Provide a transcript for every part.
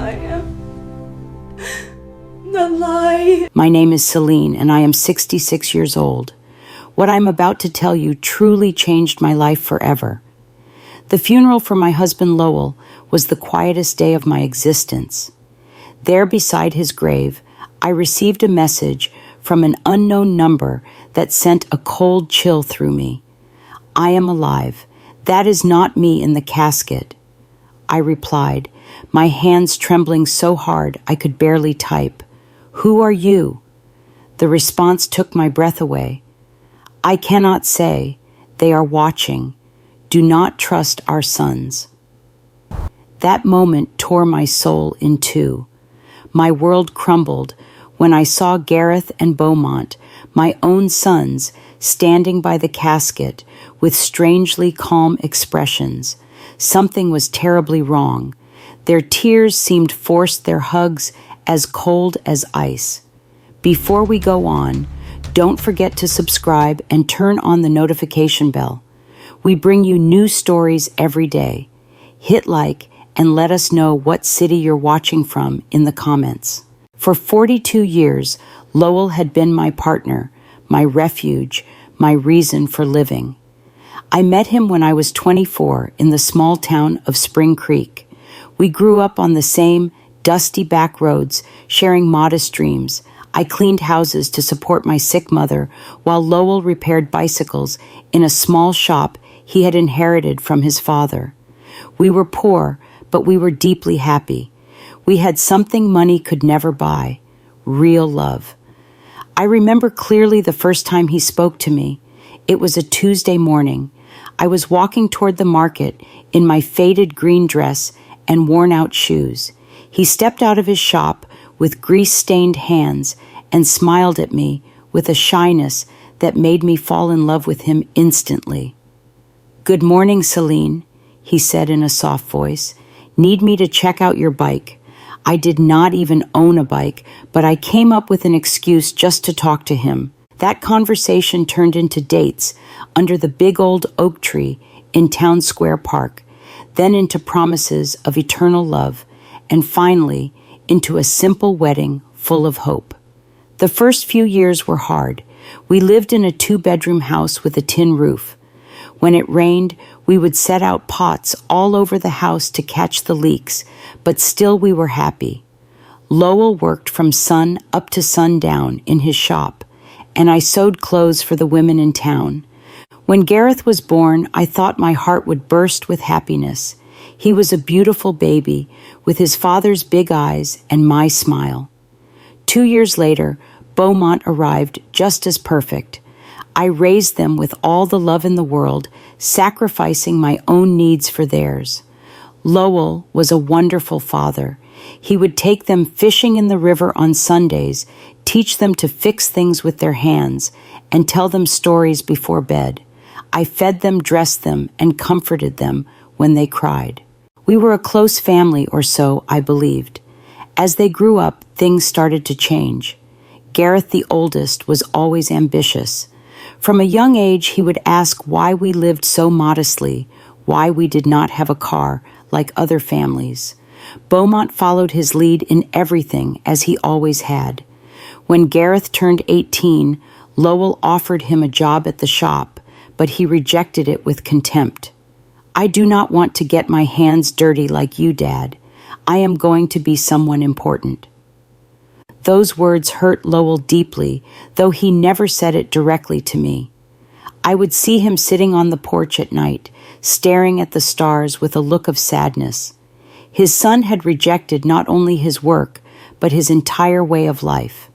I am the lie. My name is Celene, and I am 66 years old. What I'm about to tell you truly changed my life forever. The funeral for my husband Lowell was the quietest day of my existence. There beside his grave, I received a message from an unknown number that sent a cold chill through me. I am alive. That is not me in the casket. I replied, my hands trembling so hard I could barely type. Who are you? The response took my breath away. I cannot say. They are watching. Do not trust our sons. That moment tore my soul in two. My world crumbled when I saw Gareth and Beaumont, my own sons, standing by the casket with strangely calm expressions. Something was terribly wrong. Their tears seemed forced, their hugs as cold as ice. Before we go on, don't forget to subscribe and turn on the notification bell. We bring you new stories every day. Hit like and let us know what city you're watching from in the comments. For 42 years, Lowell had been my partner, my refuge, my reason for living. I met him when I was 24 in the small town of Spring Creek. We grew up on the same dusty back roads, sharing modest dreams. I cleaned houses to support my sick mother, while Lowell repaired bicycles in a small shop he had inherited from his father. We were poor, but we were deeply happy. We had something money could never buy, real love. I remember clearly the first time he spoke to me. It was a Tuesday morning. I was walking toward the market in my faded green dress and worn-out shoes. He stepped out of his shop with grease-stained hands and smiled at me with a shyness that made me fall in love with him instantly. Good morning, Celene, he said in a soft voice. Need me to check out your bike? I did not even own a bike, but I came up with an excuse just to talk to him. That conversation turned into dates under the big old oak tree in Town Square Park, then into promises of eternal love, and finally into a simple wedding full of hope. The first few years were hard. We lived in a 2-bedroom house with a tin roof. When it rained, we would set out pots all over the house to catch the leaks, but still we were happy. Lowell worked from sun up to sundown in his shop, and I sewed clothes for the women in town. When Gareth was born, I thought my heart would burst with happiness. He was a beautiful baby, with his father's big eyes and my smile. 2 years later, Beaumont arrived just as perfect. I raised them with all the love in the world, sacrificing my own needs for theirs. Lowell was a wonderful father. He would take them fishing in the river on Sundays, teach them to fix things with their hands, and tell them stories before bed. I fed them, dressed them, and comforted them when they cried. We were a close family, or so I believed. As they grew up, things started to change. Gareth, the oldest, was always ambitious. From a young age, he would ask why we lived so modestly, why we did not have a car like other families. Beaumont followed his lead in everything, as he always had. When Gareth turned 18, Lowell offered him a job at the shop, but he rejected it with contempt. I do not want to get my hands dirty like you, Dad. I am going to be someone important. Those words hurt Lowell deeply, though he never said it directly to me. I would see him sitting on the porch at night, staring at the stars with a look of sadness. His son had rejected not only his work, but his entire way of life.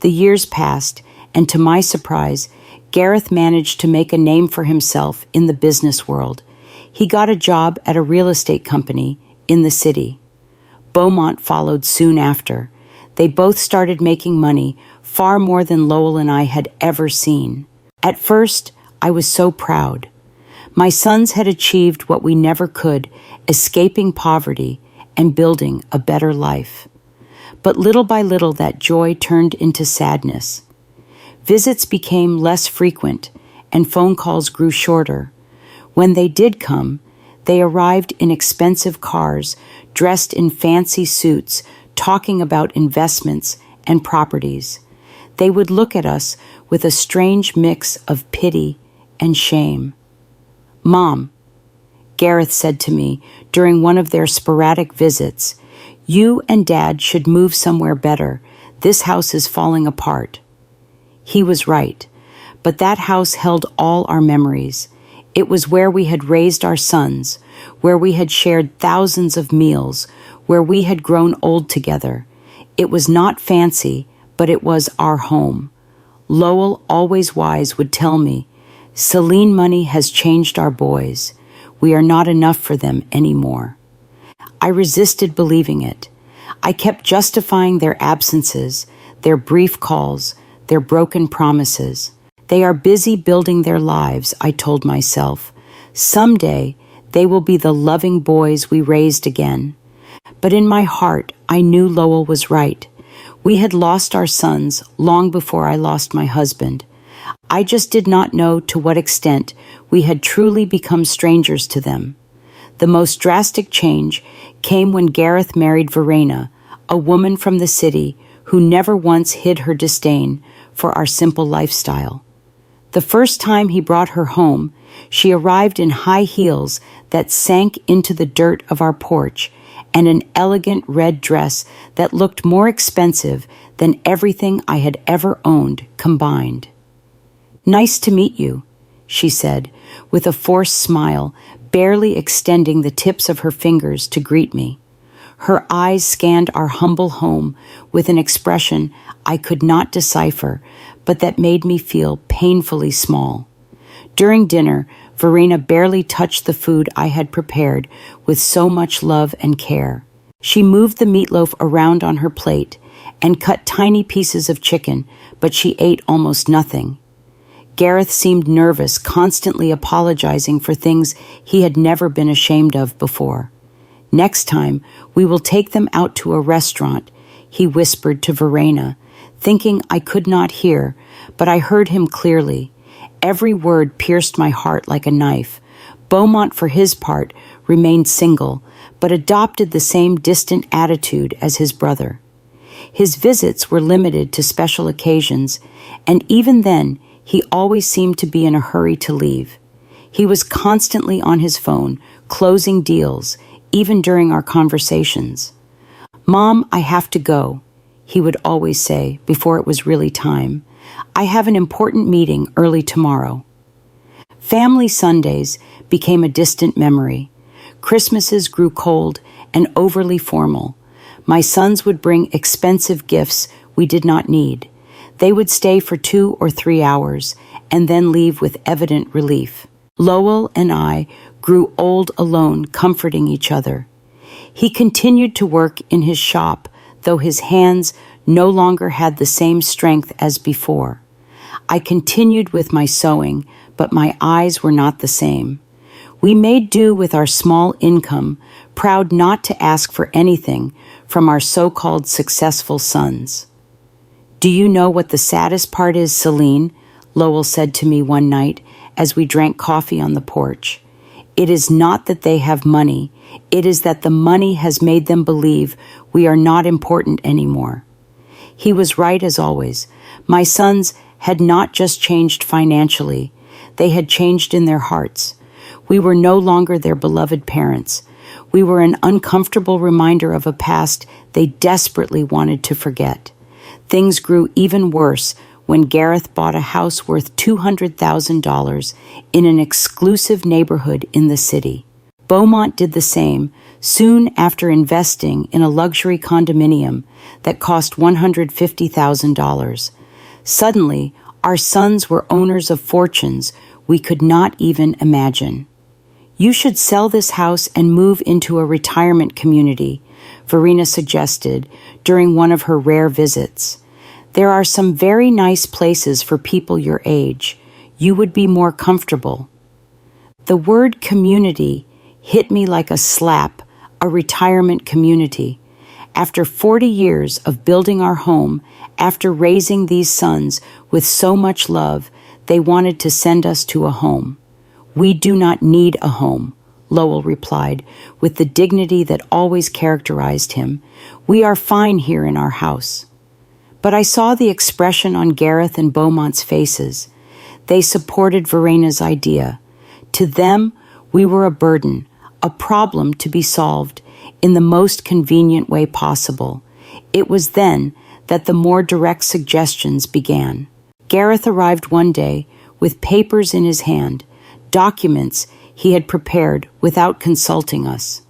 The years passed, and to my surprise, Gareth managed to make a name for himself in the business world. He got a job at a real estate company in the city. Beaumont followed soon after. They both started making money, far more than Lowell and I had ever seen. At first, I was so proud. My sons had achieved what we never could, escaping poverty and building a better life. But little by little, that joy turned into sadness. Visits became less frequent, and phone calls grew shorter. When they did come, They arrived in expensive cars, dressed in fancy suits, talking about investments and properties. They would look at us with a strange mix of pity and shame. "Mom," Gareth said to me during one of their sporadic visits, "you and Dad should move somewhere better. This house is falling apart." He was right, but that house held all our memories. It was where we had raised our sons, where we had shared thousands of meals, where we had grown old together. It was not fancy, but it was our home. Lowell, always wise, would tell me, "Celene money has changed our boys. We are not enough for them anymore." I resisted believing it. I kept justifying their absences, their brief calls, their broken promises. They are busy building their lives, I told myself. Someday, they will be the loving boys we raised again. But in my heart, I knew Lowell was right. We had lost our sons long before I lost my husband. I just did not know to what extent we had truly become strangers to them. The most drastic change came when Gareth married Verena, a woman from the city who never once hid her disdain for our simple lifestyle. The first time he brought her home, she arrived in high heels that sank into the dirt of our porch and an elegant red dress that looked more expensive than everything I had ever owned combined. "Nice to meet you," she said, with a forced smile, barely extending the tips of her fingers to greet me. Her eyes scanned our humble home with an expression I could not decipher, but that made me feel painfully small. During dinner, Verena barely touched the food I had prepared with so much love and care. She moved the meatloaf around on her plate and cut tiny pieces of chicken, but she ate almost nothing. Gareth seemed nervous, constantly apologizing for things he had never been ashamed of before. "Next time, we will take them out to a restaurant," he whispered to Verena, thinking I could not hear, but I heard him clearly. Every word pierced my heart like a knife. Beaumont, for his part, remained single, but adopted the same distant attitude as his brother. His visits were limited to special occasions, and even then, he always seemed to be in a hurry to leave. He was constantly on his phone, closing deals, even during our conversations. "Mom, I have to go," he would always say before it was really time. "I have an important meeting early tomorrow." Family Sundays became a distant memory. Christmases grew cold and overly formal. My sons would bring expensive gifts we did not need. They would stay for 2 or 3 hours and then leave with evident relief. Lowell and I grew old alone, comforting each other. He continued to work in his shop, though his hands no longer had the same strength as before. I continued with my sewing, but my eyes were not the same. We made do with our small income, proud not to ask for anything from our so-called successful sons. "Do you know what the saddest part is, Celene?" Lowell said to me one night as we drank coffee on the porch. "It is not that they have money. It is that the money has made them believe we are not important anymore." He was right as always. My sons had not just changed financially. They had changed in their hearts. We were no longer their beloved parents. We were an uncomfortable reminder of a past they desperately wanted to forget. Things grew even worse when Gareth bought a house worth $200,000 in an exclusive neighborhood in the city. Beaumont did the same soon after investing in a luxury condominium that cost $150,000. Suddenly, our sons were owners of fortunes we could not even imagine. "You should sell this house and move into a retirement community," Verena suggested during one of her rare visits. "There are some very nice places for people your age. You would be more comfortable." The word community hit me like a slap, a retirement community. After 40 years of building our home, after raising these sons with so much love, they wanted to send us to a home. "We do not need a home," Lowell replied, with the dignity that always characterized him. "We are fine here in our house." But I saw the expression on Gareth and Beaumont's faces. They supported Verena's idea. To them, we were a burden, a problem to be solved in the most convenient way possible. It was then that the more direct suggestions began. Gareth arrived one day with papers in his hand, documents he had prepared without consulting us.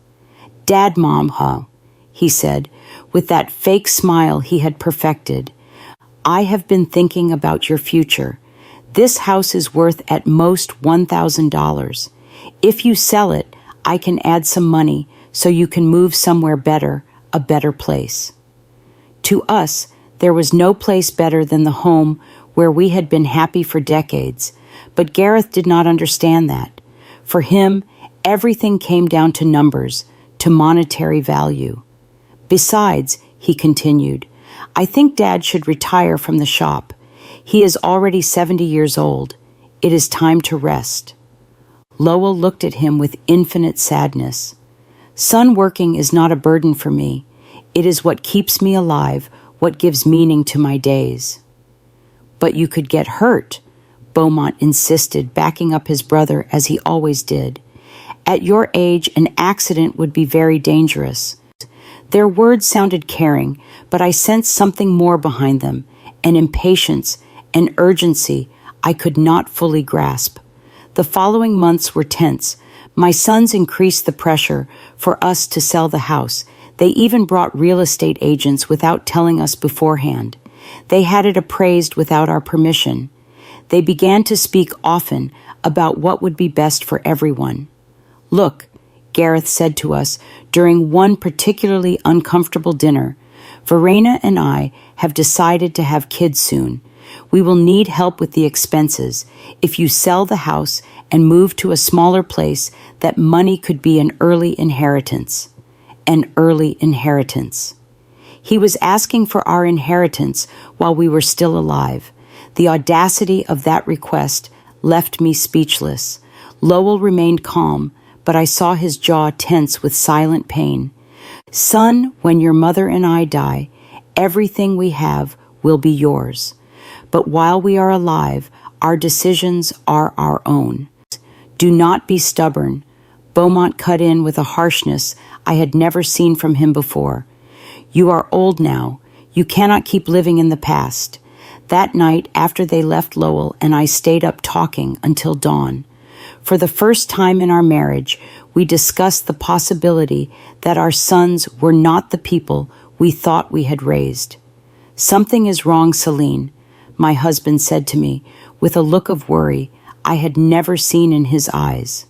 "Dad, Mom, he said, with that fake smile he had perfected. "I have been thinking about your future. This house is worth at most $1,000. If you sell it, I can add some money so you can move somewhere better, a better place." To us, there was no place better than the home where we had been happy for decades, but Gareth did not understand that. For him, everything came down to numbers, to monetary value. "Besides," he continued, "I think Dad should retire from the shop. He is already 70 years old. It is time to rest." Lowell looked at him with infinite sadness. "Son, working is not a burden for me. It is what keeps me alive, what gives meaning to my days." "But you could get hurt," Beaumont insisted, backing up his brother as he always did. "At your age, an accident would be very dangerous." Their words sounded caring, but I sensed something more behind them, an impatience, an urgency I could not fully grasp. The following months were tense. My sons increased the pressure for us to sell the house. They even brought real estate agents without telling us beforehand. They had it appraised without our permission. They began to speak often about what would be best for everyone. "Look," Gareth said to us during one particularly uncomfortable dinner, "Verena and I have decided to have kids soon. We will need help with the expenses. If you sell the house and move to a smaller place, that money could be an early inheritance." An early inheritance. He was asking for our inheritance while we were still alive. The audacity of that request left me speechless. Lowell remained calm, but I saw his jaw tense with silent pain. "Son, when your mother and I die, everything we have will be yours. But while we are alive, our decisions are our own. Do not be stubborn." Beaumont cut in with a harshness I had never seen from him before. "You are old now. You cannot keep living in the past." That night, after they left Lowell and I stayed up talking until dawn. For the first time in our marriage, we discussed the possibility that our sons were not the people we thought we had raised. "Something is wrong, Celene," my husband said to me with a look of worry I had never seen in his eyes.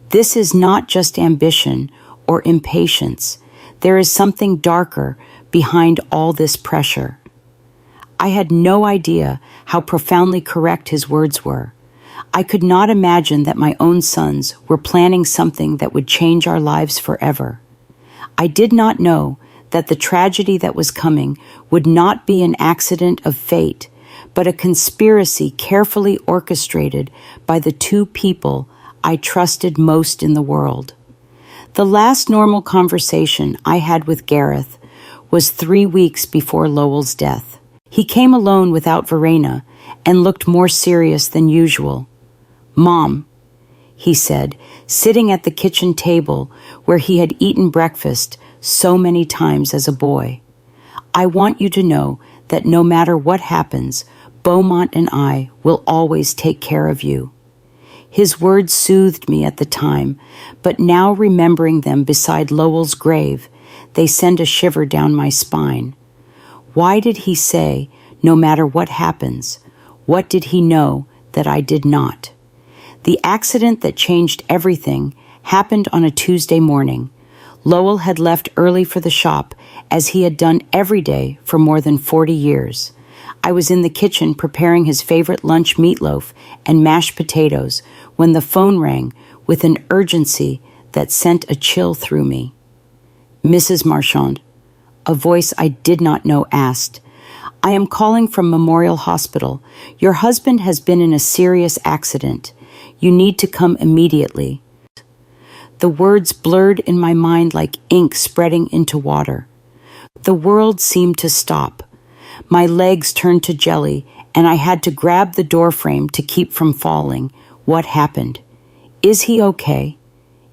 "This is not just ambition or impatience. There is something darker behind all this pressure." I had no idea how profoundly correct his words were. I could not imagine that my own sons were planning something that would change our lives forever. I did not know that the tragedy that was coming would not be an accident of fate, but a conspiracy carefully orchestrated by the two people I trusted most in the world. The last normal conversation I had with Gareth was 3 weeks before Lowell's death. He came alone without Verena and looked more serious than usual. "Mom," he said, sitting at the kitchen table where he had eaten breakfast so many times as a boy, "I want you to know that no matter what happens, Beaumont and I will always take care of you." His words soothed me at the time, but now remembering them beside Lowell's grave, they send a shiver down my spine. Why did he say, "no matter what happens"? What did he know that I did not? The accident that changed everything happened on a Tuesday morning. Lowell had left early for the shop, as he had done every day for more than 40 years. I was in the kitchen preparing his favorite lunch meatloaf and mashed potatoes when the phone rang with an urgency that sent a chill through me. "Mrs. Marchand," a voice I did not know asked, "I am calling from Memorial Hospital. Your husband has been in a serious accident. You need to come immediately." The words blurred in my mind like ink spreading into water. The world seemed to stop. My legs turned to jelly, and I had to grab the doorframe to keep from falling. What happened? Is he okay?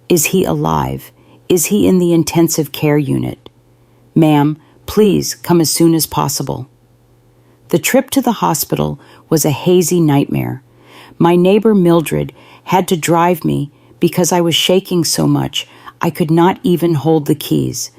Is he alive? Is he in the intensive care unit? Ma'am, please come as soon as possible. The trip to the hospital was a hazy nightmare. My neighbor Mildred had to drive me because I was shaking so much I could not even hold the keys.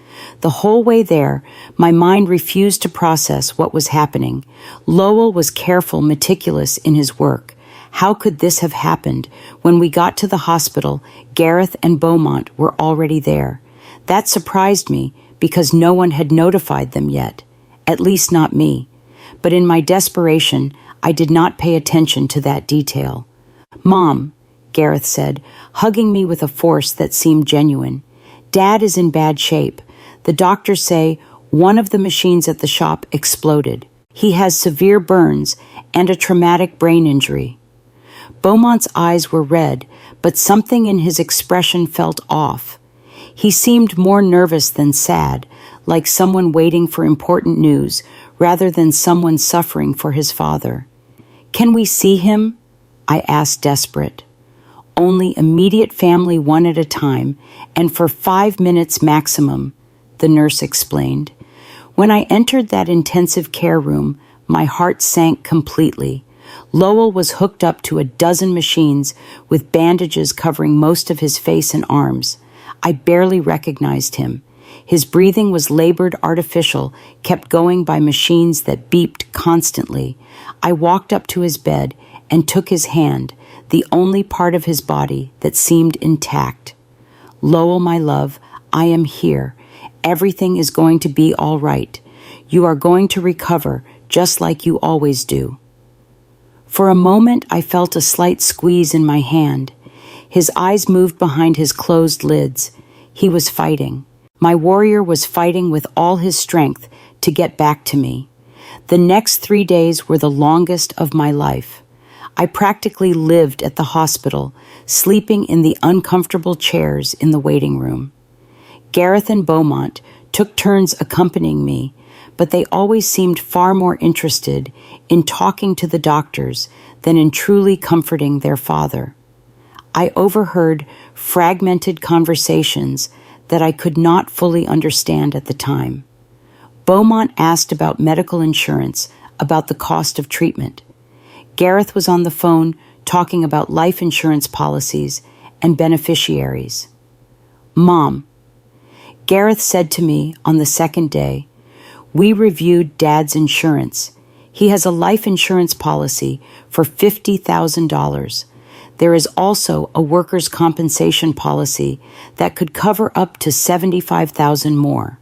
The whole way there, my mind refused to process what was happening. Lowell was careful, meticulous in his work. How could this have happened? When we got to the hospital, Gareth and Beaumont were already there. That surprised me because no one had notified them yet, at least not me. But in my desperation, I did not pay attention to that detail. "Mom," Gareth said, hugging me with a force that seemed genuine. "Dad is in bad shape. The doctors say one of the machines at the shop exploded. He has severe burns and a traumatic brain injury." Beaumont's eyes were red, but something in his expression felt off. He seemed more nervous than sad, like someone waiting for important news rather than someone suffering for his father. "Can we see him?" I asked, desperate. "Only immediate family, one at a time, and for 5 minutes maximum," the nurse explained. When I entered that intensive care room, my heart sank completely. Lowell was hooked up to a dozen machines with bandages covering most of his face and arms. I barely recognized him. His breathing was labored, artificial, kept going by machines that beeped constantly. I walked up to his bed and took his hand, the only part of his body that seemed intact. "Lowell, my love, I am here. Everything is going to be all right. You are going to recover, just like you always do." For a moment, I felt a slight squeeze in my hand. His eyes moved behind his closed lids. He was fighting. My warrior was fighting with all his strength to get back to me. The next 3 days were the longest of my life. I practically lived at the hospital, sleeping in the uncomfortable chairs in the waiting room. Gareth and Beaumont took turns accompanying me, but they always seemed far more interested in talking to the doctors than in truly comforting their father. I overheard fragmented conversations that I could not fully understand at the time. Beaumont asked about medical insurance, about the cost of treatment. Gareth was on the phone talking about life insurance policies and beneficiaries. "Mom," Gareth said to me on the second day, "we reviewed Dad's insurance. He has a life insurance policy for $50,000. There is also a workers' compensation policy that could cover up to $75,000 more."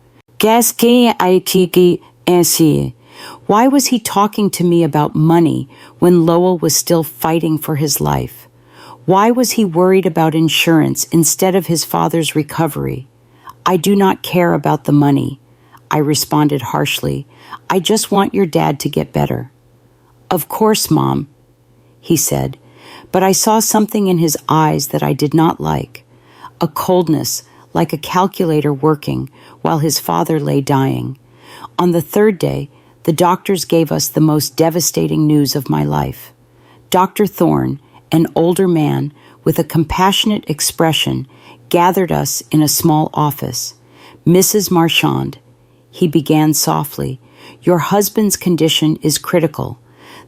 Why was he talking to me about money when Lowell was still fighting for his life? Why was he worried about insurance instead of his father's recovery? "I do not care about the money," I responded harshly. "I just want your dad to get better." "Of course, Mom," he said, but I saw something in his eyes that I did not like, a coldness like a calculator working while his father lay dying. On the third day, the doctors gave us the most devastating news of my life. Dr. Thorne, an older man with a compassionate expression, gathered us in a small office. "Mrs. Marchand," he began softly, "your husband's condition is critical.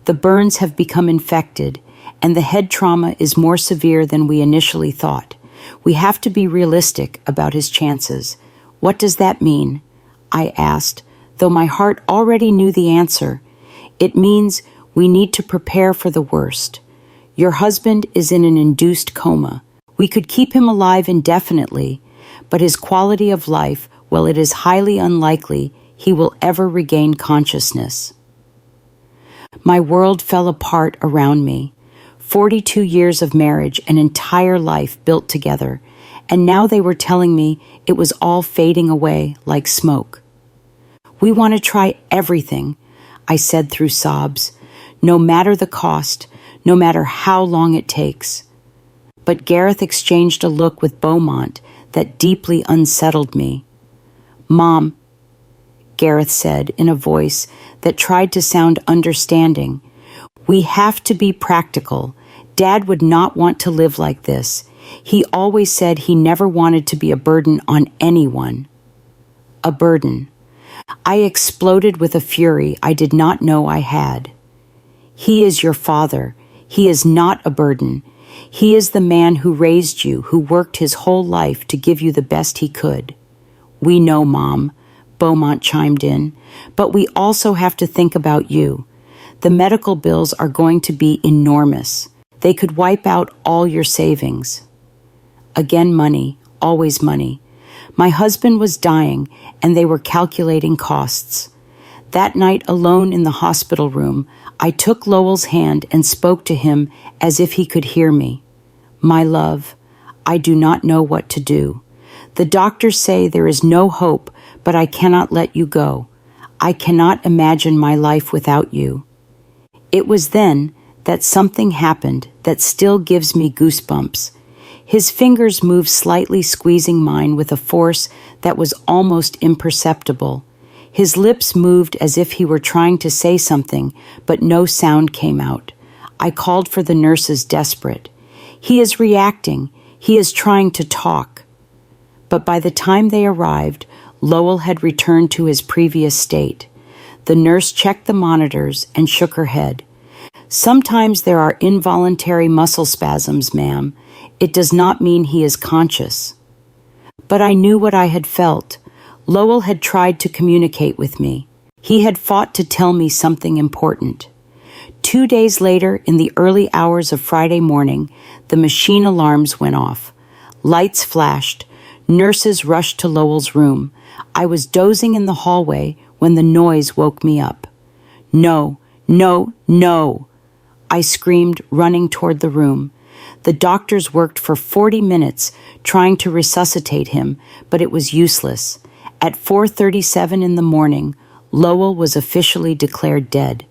The burns have become infected, and the head trauma is more severe than we initially thought. We have to be realistic about his chances." "What does that mean?" I asked, though my heart already knew the answer. "It means we need to prepare for the worst. Your husband is in an induced coma. We could keep him alive indefinitely, but his quality of life, well, it is highly unlikely he will ever regain consciousness." My world fell apart around me. 42 years of marriage, an entire life built together, and now they were telling me it was all fading away like smoke. "We want to try everything," I said through sobs, "no matter the cost, no matter how long it takes." But Gareth exchanged a look with Beaumont that deeply unsettled me. "Mom," Gareth said in a voice that tried to sound understanding, "we have to be practical. Dad would not want to live like this. He always said he never wanted to be a burden on anyone." A burden. I exploded with a fury I did not know I had. "He is your father. He is not a burden. He is the man who raised you, who worked his whole life to give you the best he could." "We know, Mom," Beaumont chimed in, "but we also have to think about you. The medical bills are going to be enormous. They could wipe out all your savings." Again, money, always money. My husband was dying, and they were calculating costs. That night, alone in the hospital room, I took Lowell's hand and spoke to him as if he could hear me. "My love, I do not know what to do. The doctors say there is no hope, but I cannot let you go. I cannot imagine my life without you." It was then that something happened that still gives me goosebumps. His fingers moved slightly, squeezing mine with a force that was almost imperceptible. His lips moved as if he were trying to say something, but no sound came out. I called for the nurses, desperate. "He is reacting. He is trying to talk." But by the time they arrived, Lowell had returned to his previous state. The nurse checked the monitors and shook her head. "Sometimes there are involuntary muscle spasms, ma'am. It does not mean he is conscious." But I knew what I had felt. Lowell had tried to communicate with me. He had fought to tell me something important. 2 days later, in the early hours of Friday morning, the machine alarms went off. Lights flashed. Nurses rushed to Lowell's room. I was dozing in the hallway when the noise woke me up. "No, no, no!" I screamed, running toward the room. The doctors worked for 40 minutes trying to resuscitate him, but it was useless. At 4:37 in the morning, Lowell was officially declared dead.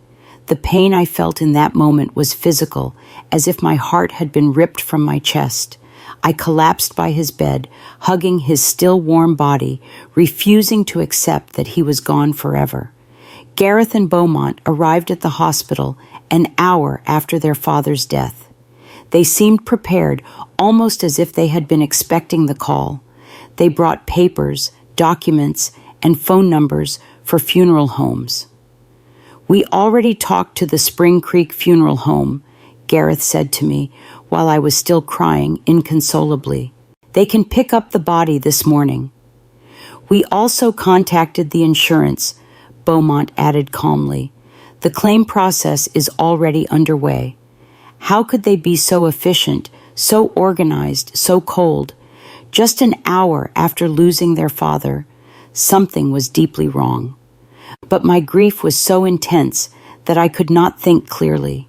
The pain I felt in that moment was physical, as if my heart had been ripped from my chest. I collapsed by his bed, hugging his still warm body, refusing to accept that he was gone forever. Gareth and Beaumont arrived at the hospital an hour after their father's death. They seemed prepared, almost as if they had been expecting the call. They brought papers, documents, and phone numbers for funeral homes. "We already talked to the Spring Creek Funeral Home," Gareth said to me while I was still crying inconsolably. "They can pick up the body this morning." "We also contacted the insurance," Beaumont added calmly. "The claim process is already underway." How could they be so efficient, so organized, so cold? Just an hour after losing their father, something was deeply wrong. But my grief was so intense that I could not think clearly.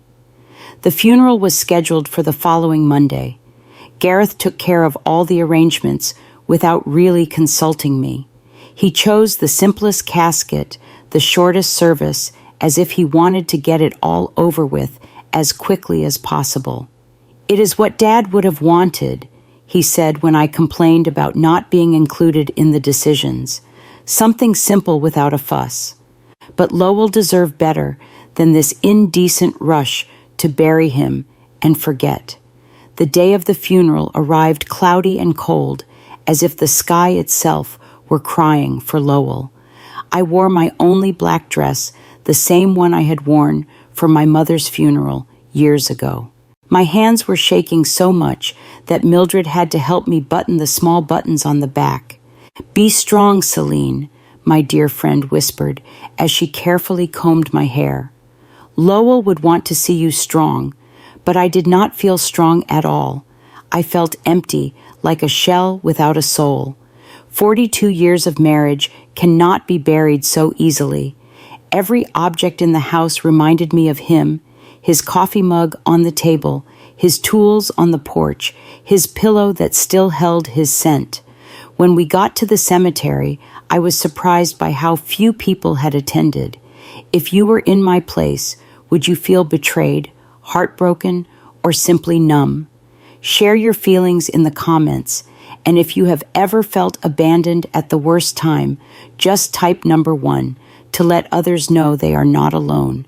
The funeral was scheduled for the following Monday. Gareth took care of all the arrangements without really consulting me. He chose the simplest casket, the shortest service, as if he wanted to get it all over with as quickly as possible. "It is what Dad would have wanted," he said when I complained about not being included in the decisions. "Something simple without a fuss." But Lowell deserved better than this indecent rush to bury him and forget. The day of the funeral arrived cloudy and cold, as if the sky itself were crying for Lowell. I wore my only black dress, the same one I had worn for my mother's funeral years ago. My hands were shaking so much that Mildred had to help me button the small buttons on the back. "Be strong, Celene," my dear friend whispered as she carefully combed my hair. "Lowell would want to see you strong," but I did not feel strong at all. I felt empty, like a shell without a soul. 42 years of marriage cannot be buried so easily. Every object in the house reminded me of him, his coffee mug on the table, his tools on the porch, his pillow that still held his scent. When we got to the cemetery, I was surprised by how few people had attended. If you were in my place, would you feel betrayed, heartbroken, or simply numb? Share your feelings in the comments, And if you have ever felt abandoned at the worst time, just type number 1 to let others know they are not alone.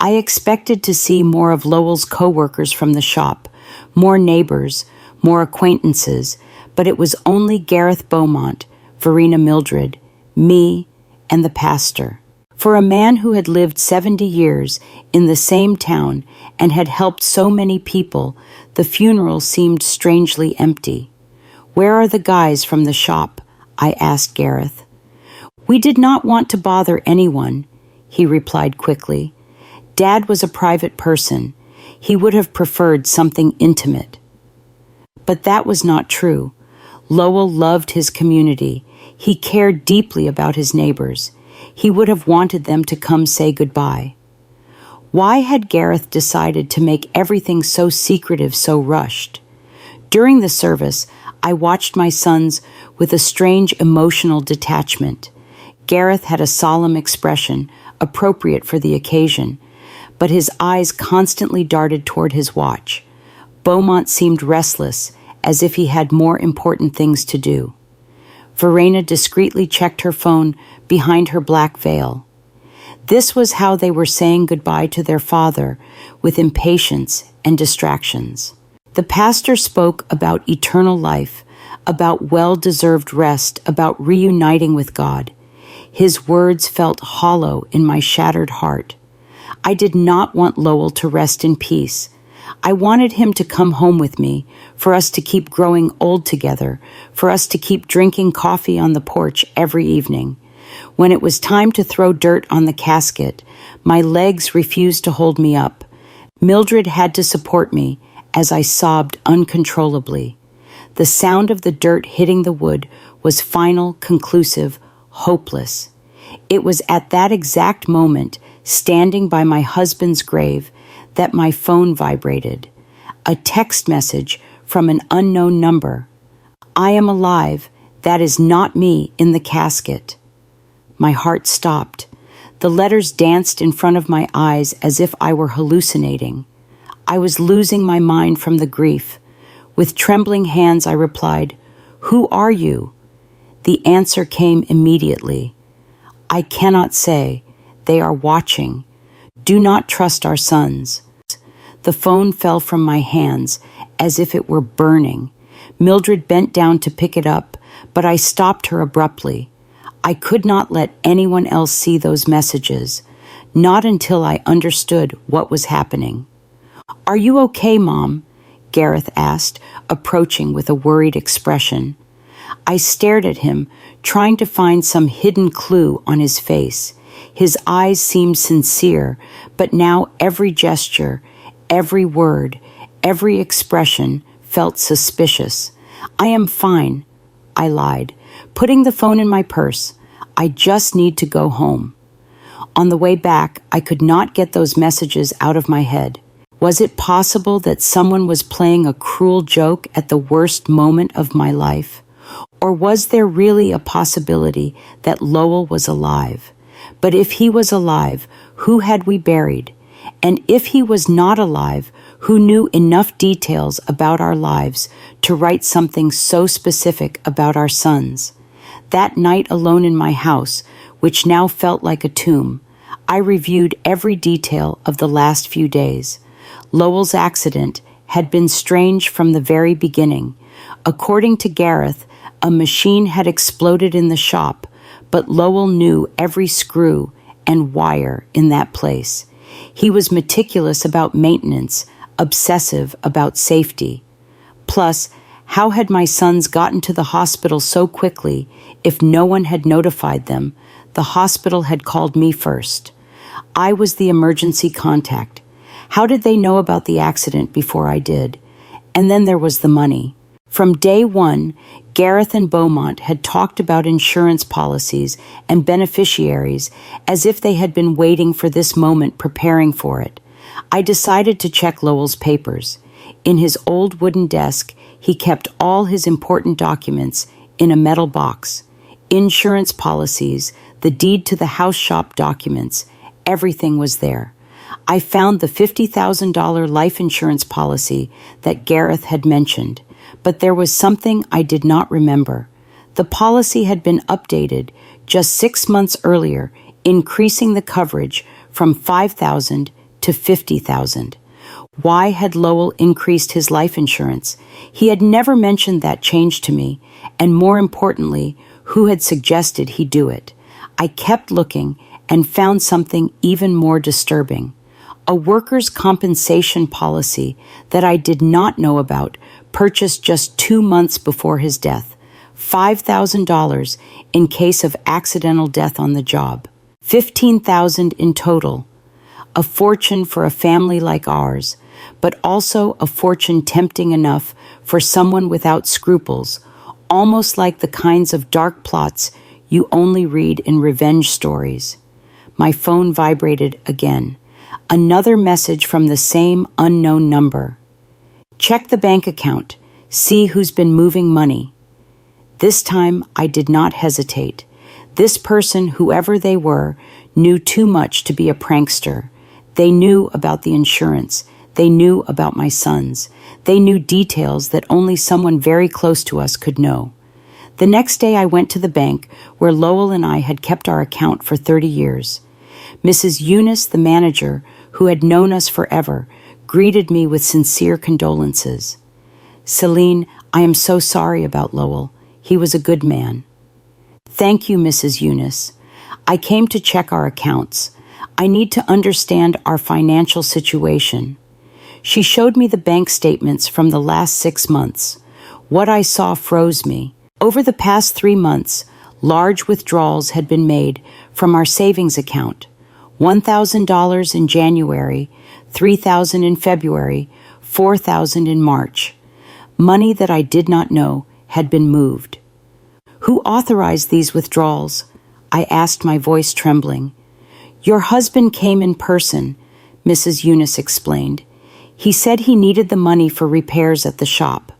I expected to see more of Lowell's co-workers from the shop, more neighbors, more acquaintances, but it was only Gareth Beaumont, Verena Mildred, me, and the pastor. For a man who had lived 70 years in the same town and had helped so many people, the funeral seemed strangely empty. "Where are the guys from the shop?" I asked Gareth. "We did not want to bother anyone," he replied quickly. "Dad was a private person. He would have preferred something intimate." But that was not true. Lowell loved his community. He cared deeply about his neighbors. He would have wanted them to come say goodbye. Why had Gareth decided to make everything so secretive, so rushed? During the service, I watched my sons with a strange emotional detachment. Gareth had a solemn expression, appropriate for the occasion, but his eyes constantly darted toward his watch. Beaumont seemed restless, as if he had more important things to do. Verena discreetly checked her phone behind her black veil. This was how they were saying goodbye to their father, with impatience and distractions. The pastor spoke about eternal life, about well-deserved rest, about reuniting with God. His words felt hollow in my shattered heart. I did not want Lowell to rest in peace. I wanted him to come home with me, for us to keep growing old together, for us to keep drinking coffee on the porch every evening. When it was time to throw dirt on the casket, my legs refused to hold me up. Mildred had to support me as I sobbed uncontrollably. The sound of the dirt hitting the wood was final, conclusive, hopeless. It was at that exact moment, standing by my husband's grave, that my phone vibrated. A text message from an unknown number. "I am alive. That is not me in the casket." My heart stopped. The letters danced in front of my eyes as if I were hallucinating. I was losing my mind from the grief. With trembling hands, I replied, "Who are you?" The answer came immediately. "I cannot say. They are watching. Do not trust our sons." The phone fell from my hands as if it were burning. Mildred bent down to pick it up, but I stopped her abruptly. I could not let anyone else see those messages, not until I understood what was happening. "Are you okay, Mom?" Gareth asked, approaching with a worried expression. I stared at him, trying to find some hidden clue on his face. His eyes seemed sincere, but now every gesture, every word, every expression felt suspicious. "I am fine," I lied, putting the phone in my purse. "I just need to go home." On the way back, I could not get those messages out of my head. Was it possible that someone was playing a cruel joke at the worst moment of my life? Or was there really a possibility that Lowell was alive? But if he was alive, who had we buried? And if he was not alive, who knew enough details about our lives to write something so specific about our sons? That night alone in my house, which now felt like a tomb, I reviewed every detail of the last few days. Lowell's accident had been strange from the very beginning. According to Gareth, a machine had exploded in the shop, but Lowell knew every screw and wire in that place. He was meticulous about maintenance, obsessive about safety. Plus, how had my sons gotten to the hospital so quickly if no one had notified them? The hospital had called me first. I was the emergency contact. How did they know about the accident before I did? And then there was the money. From day one, Gareth and Beaumont had talked about insurance policies and beneficiaries as if they had been waiting for this moment, preparing for it. I decided to check Lowell's papers. In his old wooden desk, he kept all his important documents in a metal box. Insurance policies, the deed to the house shop documents, everything was there. I found the $50,000 life insurance policy that Gareth had mentioned, But there was something I did not remember. The policy had been updated just 6 months earlier, increasing the coverage from 5,000 to 50,000. Why had Lowell increased his life insurance? He had never mentioned that change to me, and more importantly, who had suggested he do it. I kept looking and found something even more disturbing. A workers' compensation policy that I did not know about, purchased just 2 months before his death. $5,000 in case of accidental death on the job. $15,000 in total. A fortune for a family like ours, but also a fortune tempting enough for someone without scruples, almost like the kinds of dark plots you only read in revenge stories. My phone vibrated again. Another message from the same unknown number. Check the bank account. See who's been moving money. This time I did not hesitate. This person, whoever they were, knew too much to be a prankster. They knew about the insurance. They knew about my sons. They knew details that only someone very close to us could know. The next day I went to the bank where Lowell and I had kept our account for 30 years. Mrs. Eunice, the manager, who had known us forever, greeted me with sincere condolences. "Celene, I am so sorry about Lowell. He was a good man." "Thank you, Mrs. Eunice. I came to check our accounts. I need to understand our financial situation." She showed me the bank statements from the last 6 months. What I saw froze me. Over the past 3 months, large withdrawals had been made from our savings account. $1,000 in January, $3,000 in February, $4,000 in March. Money that I did not know had been moved. "Who authorized these withdrawals?" I asked, my voice trembling. "Your husband came in person," Mrs. Eunice explained. "He said he needed the money for repairs at the shop."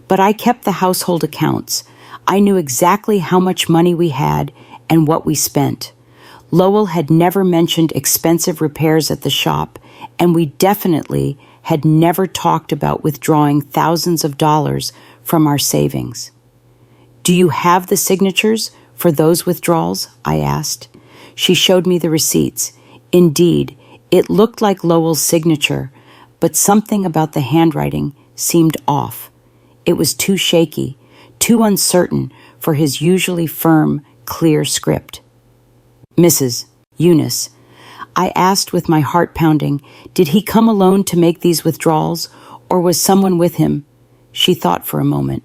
But I kept the household accounts. I knew exactly how much money we had and what we spent. Lowell had never mentioned expensive repairs at the shop, and we definitely had never talked about withdrawing thousands of dollars from our savings. "Do you have the signatures for those withdrawals?" I asked. She showed me the receipts. Indeed, it looked like Lowell's signature, but something about the handwriting seemed off. It was too shaky, too uncertain for his usually firm, clear script. "Mrs. Eunice," I asked with my heart pounding, "did he come alone to make these withdrawals, or was someone with him?" She thought for a moment.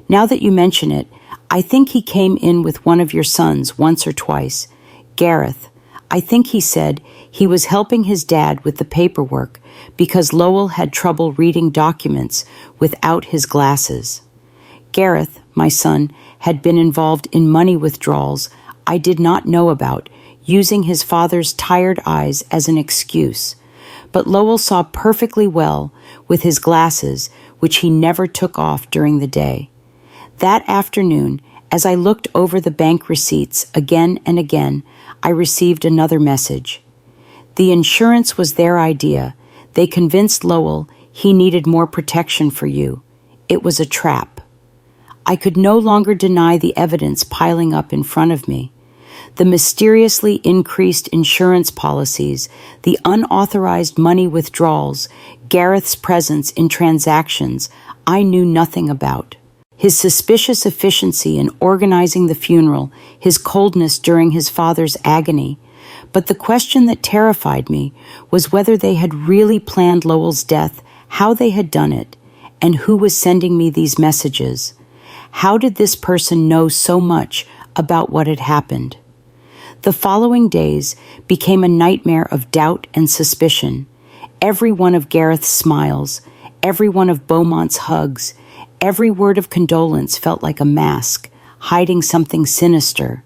"Now that you mention it, I think he came in with one of your sons once or twice. Gareth. I think he said he was helping his dad with the paperwork because Lowell had trouble reading documents without his glasses. Gareth, my son, had been involved in money withdrawals I did not know about, using his father's tired eyes as an excuse. But Lowell saw perfectly well with his glasses, which he never took off during the day. That afternoon, as I looked over the bank receipts again and again, I received another message. The insurance was their idea. They convinced Lowell he needed more protection for you. It was a trap. I could no longer deny the evidence piling up in front of me. The mysteriously increased insurance policies, the unauthorized money withdrawals, Gareth's presence in transactions I knew nothing about. His suspicious efficiency in organizing the funeral, his coldness during his father's agony. But the question that terrified me was whether they had really planned Lowell's death, how they had done it, and who was sending me these messages. How did this person know so much about what had happened? The following days became a nightmare of doubt and suspicion. Every one of Gareth's smiles, every one of Beaumont's hugs, every word of condolence felt like a mask, hiding something sinister.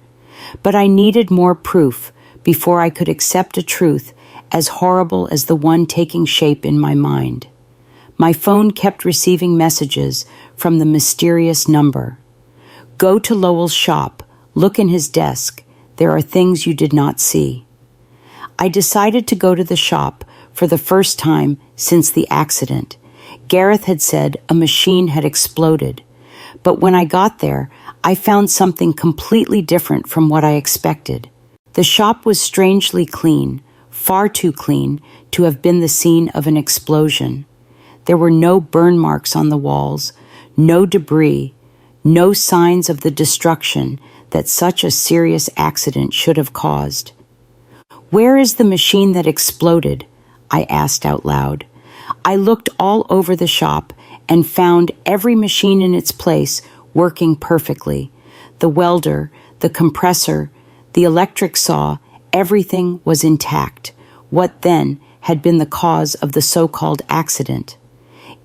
But I needed more proof before I could accept a truth as horrible as the one taking shape in my mind. My phone kept receiving messages from the mysterious number. "Go to Lowell's shop. Look in his desk. There are things you did not see." I decided to go to the shop for the first time since the accident. Gareth had said a machine had exploded, but when I got there, I found something completely different from what I expected. The shop was strangely clean, far too clean to have been the scene of an explosion. There were no burn marks on the walls, no debris, no signs of the destruction that such a serious accident should have caused. "Where is the machine that exploded?" I asked out loud. I looked all over the shop and found every machine in its place working perfectly. The welder, the compressor, the electric saw, everything was intact. What then had been the cause of the so-called accident?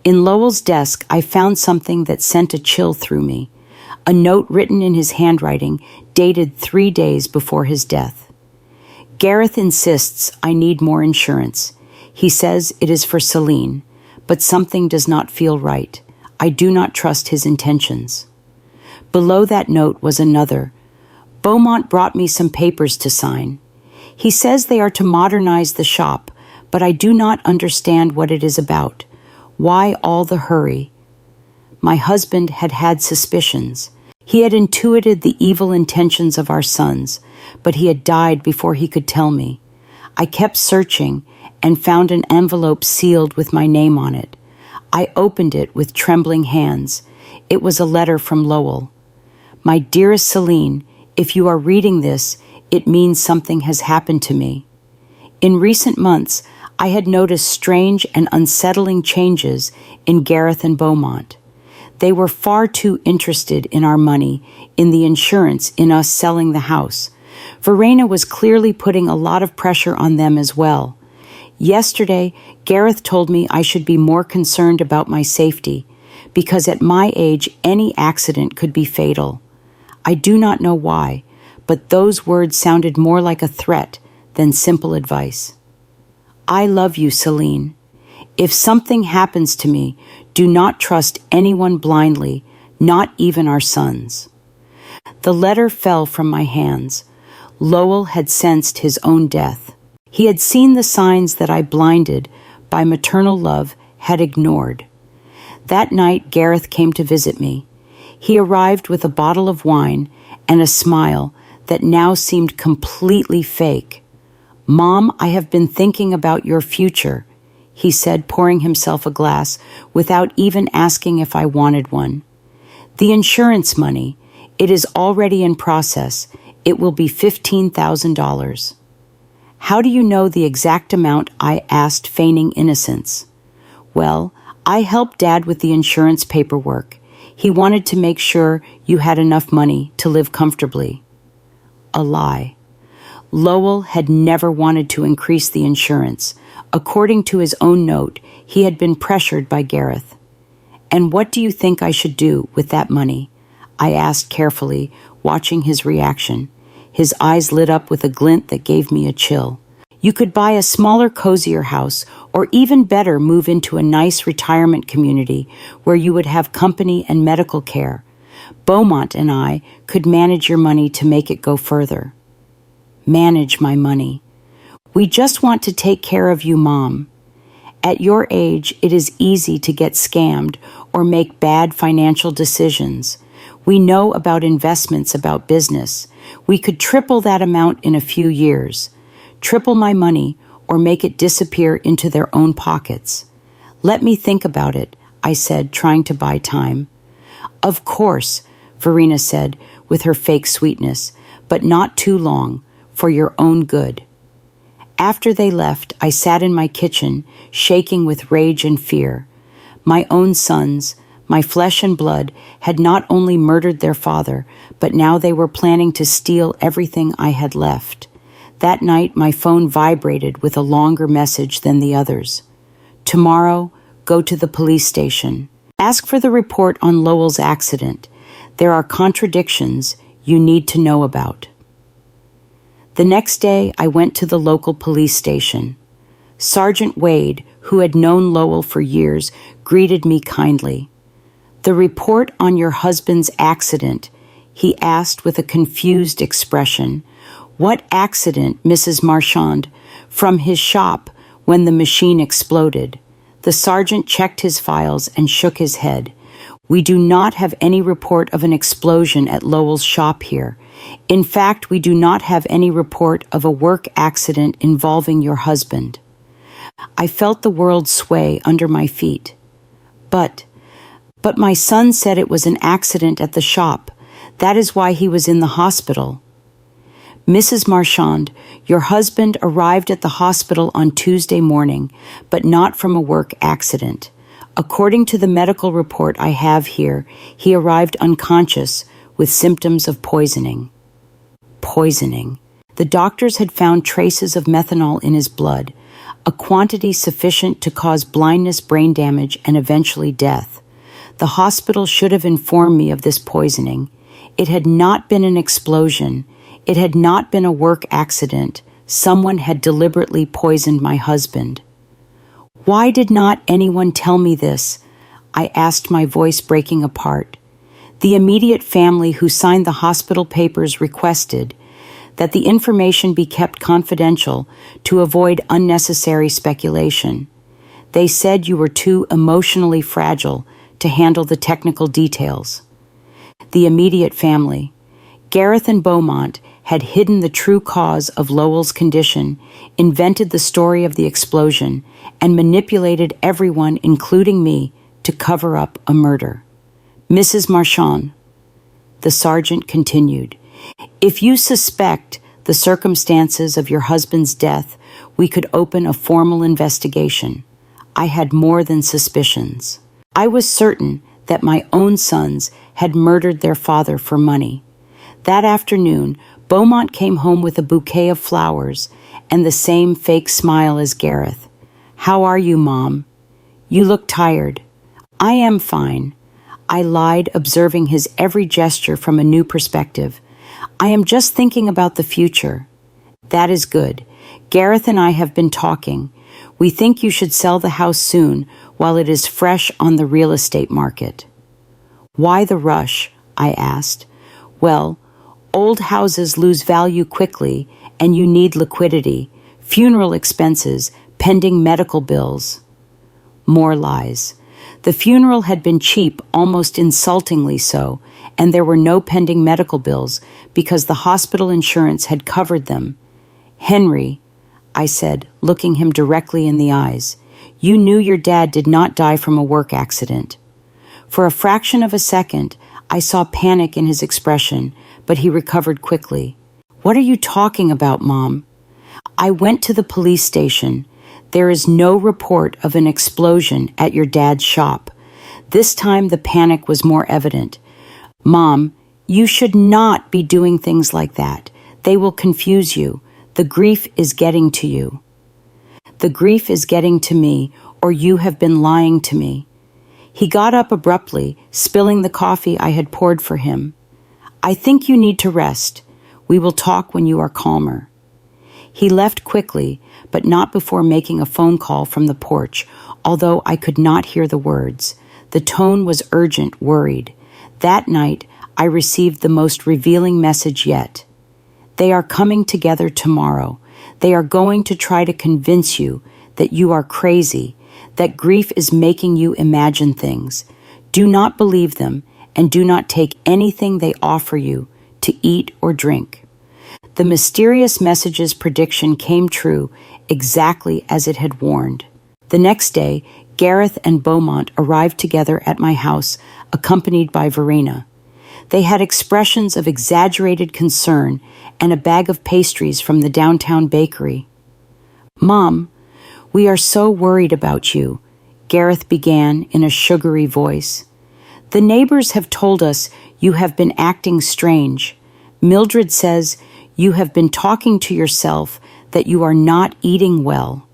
In Lowell's desk, I found something that sent a chill through me. A note written in his handwriting, dated 3 days before his death. "Gareth insists I need more insurance. He says it is for Celene, but something does not feel right. I do not trust his intentions." Below that note was another. "Beaumont brought me some papers to sign. He says they are to modernize the shop, but I do not understand what it is about. Why all the hurry?" My husband had had suspicions. He had intuited the evil intentions of our sons, but he had died before he could tell me. I kept searching and found an envelope sealed with my name on it. I opened it with trembling hands. It was a letter from Lowell. "My dearest Celene, if you are reading this, it means something has happened to me. In recent months, I had noticed strange and unsettling changes in Gareth and Beaumont. They were far too interested in our money, in the insurance, in us selling the house. Verena was clearly putting a lot of pressure on them as well. Yesterday, Gareth told me I should be more concerned about my safety, because at my age, any accident could be fatal. I do not know why, but those words sounded more like a threat than simple advice. I love you, Celene. If something happens to me, do not trust anyone blindly, not even our sons." The letter fell from my hands. Lowell had sensed his own death. He had seen the signs that I, blinded by maternal love, had ignored. That night, Gareth came to visit me. He arrived with a bottle of wine and a smile that now seemed completely fake. "Mom, I have been thinking about your future," he said, pouring himself a glass without even asking if I wanted one. "The insurance money, it is already in process. It will be $15,000. "How do you know the exact amount?" I asked, feigning innocence. "Well, I helped Dad with the insurance paperwork. He wanted to make sure you had enough money to live comfortably." A lie. Lowell had never wanted to increase the insurance. According to his own note, he had been pressured by Gareth. "And what do you think I should do with that money?" I asked carefully, watching his reaction. His eyes lit up with a glint that gave me a chill. "You could buy a smaller, cozier house, or even better, move into a nice retirement community where you would have company and medical care. Beaumont and I could manage your money to make it go further." Manage my money. "We just want to take care of you, Mom. At your age, it is easy to get scammed or make bad financial decisions. We know about investments, about business. We could triple that amount in a few years. Triple my money or make it disappear into their own pockets. Let me think about it," I said, trying to buy time. "Of course," Verena said with her fake sweetness, "but not too long, for your own good." After they left, I sat in my kitchen, shaking with rage and fear. My own sons, my flesh and blood, had not only murdered their father, but now they were planning to steal everything I had left. That night, my phone vibrated with a longer message than the others. "Tomorrow, go to the police station. Ask for the report on Lowell's accident. There are contradictions you need to know about." The next day, I went to the local police station. Sergeant Wade, who had known Lowell for years, greeted me kindly. "The report on your husband's accident," he asked with a confused expression. "What accident, Mrs. Marchand?" "From his shop when the machine exploded. The sergeant checked his files and shook his head. We do not have any report of an explosion at Lowell's shop here. In fact, we do not have any report of a work accident involving your husband. I felt the world sway under my feet. But my son said it was an accident at the shop. That is why he was in the hospital. Mrs. Marchand, your husband arrived at the hospital on Tuesday morning, but not from a work accident. According to the medical report I have here, he arrived unconscious with symptoms of poisoning. Poisoning. The doctors had found traces of methanol in his blood, a quantity sufficient to cause blindness, brain damage, and eventually death. The hospital should have informed me of this poisoning. It had not been an explosion. It had not been a work accident. Someone had deliberately poisoned my husband. Why did not anyone tell me this? I asked, my voice breaking apart. The immediate family who signed the hospital papers requested that the information be kept confidential to avoid unnecessary speculation. They said you were too emotionally fragile to handle the technical details. The immediate family. Gareth and Beaumont had hidden the true cause of Lowell's condition, invented the story of the explosion, and manipulated everyone, including me, to cover up a murder. Mrs. Marchand, the sergeant continued, if you suspect the circumstances of your husband's death, we could open a formal investigation. I had more than suspicions. I was certain that my own sons had murdered their father for money. That afternoon, Beaumont came home with a bouquet of flowers and the same fake smile as Gareth. How are you, Mom? You look tired. I am fine. I lied, observing his every gesture from a new perspective. I am just thinking about the future. That is good. Gareth and I have been talking. We think you should sell the house soon while it is fresh on the real estate market. Why the rush? I asked. Well, old houses lose value quickly, and you need liquidity, funeral expenses, pending medical bills. More lies. The funeral had been cheap, almost insultingly so, and there were no pending medical bills because the hospital insurance had covered them. Henry, I said, looking him directly in the eyes, you knew your dad did not die from a work accident. For a fraction of a second, I saw panic in his expression, but he recovered quickly. What are you talking about, Mom? I went to the police station. There is no report of an explosion at your dad's shop. This time the panic was more evident. Mom, you should not be doing things like that. They will confuse you. The grief is getting to you. The grief is getting to me, or you have been lying to me. He got up abruptly, spilling the coffee I had poured for him. I think you need to rest. We will talk when you are calmer. He left quickly, but not before making a phone call from the porch, although I could not hear the words. The tone was urgent, worried. That night, I received the most revealing message yet. They are coming together tomorrow. They are going to try to convince you that you are crazy, that grief is making you imagine things. Do not believe them, and do not take anything they offer you to eat or drink. The mysterious message's prediction came true exactly as it had warned. The next day, Gareth and Beaumont arrived together at my house, accompanied by Verena. They had expressions of exaggerated concern and a bag of pastries from the downtown bakery. Mom, we are so worried about you, Gareth began in a sugary voice. The neighbors have told us you have been acting strange. Mildred says you have been talking to yourself, that you are not eating well.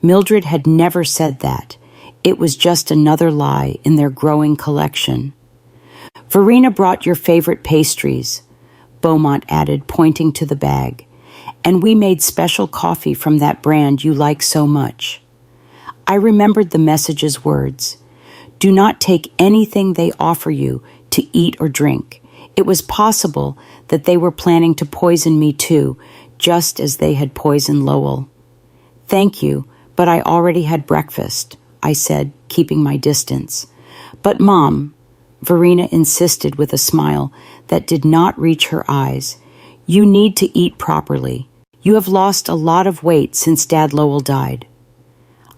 Mildred had never said that. It was just another lie in their growing collection. Verena brought your favorite pastries, Beaumont added, pointing to the bag, and we made special coffee from that brand you like so much. I remembered the message's words. Do not take anything they offer you to eat or drink. It was possible that they were planning to poison me too, just as they had poisoned Lowell. Thank you, but I already had breakfast. I said, keeping my distance. But Mom, Verena insisted with a smile that did not reach her eyes, you need to eat properly. You have lost a lot of weight since Dad Lowell died.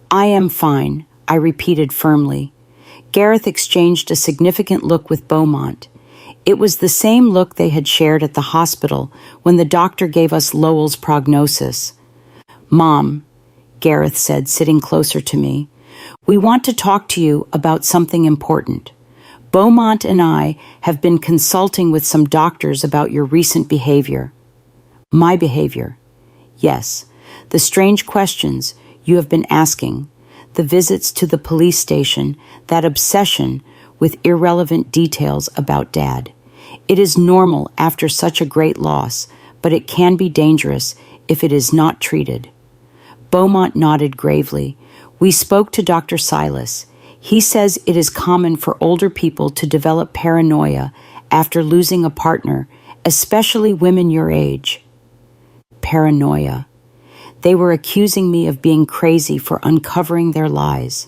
I am fine, I repeated firmly. Gareth exchanged a significant look with Beaumont. It was the same look they had shared at the hospital when the doctor gave us Lowell's prognosis. Mom, Gareth said, sitting closer to me, we want to talk to you about something important. Beaumont and I have been consulting with some doctors about your recent behavior. My behavior? Yes, the strange questions you have been asking, the visits to the police station, that obsession with irrelevant details about Dad. It is normal after such a great loss, but it can be dangerous if it is not treated. Beaumont nodded gravely. We spoke to Dr. Silas. He says it is common for older people to develop paranoia after losing a partner, especially women your age. Paranoia. They were accusing me of being crazy for uncovering their lies.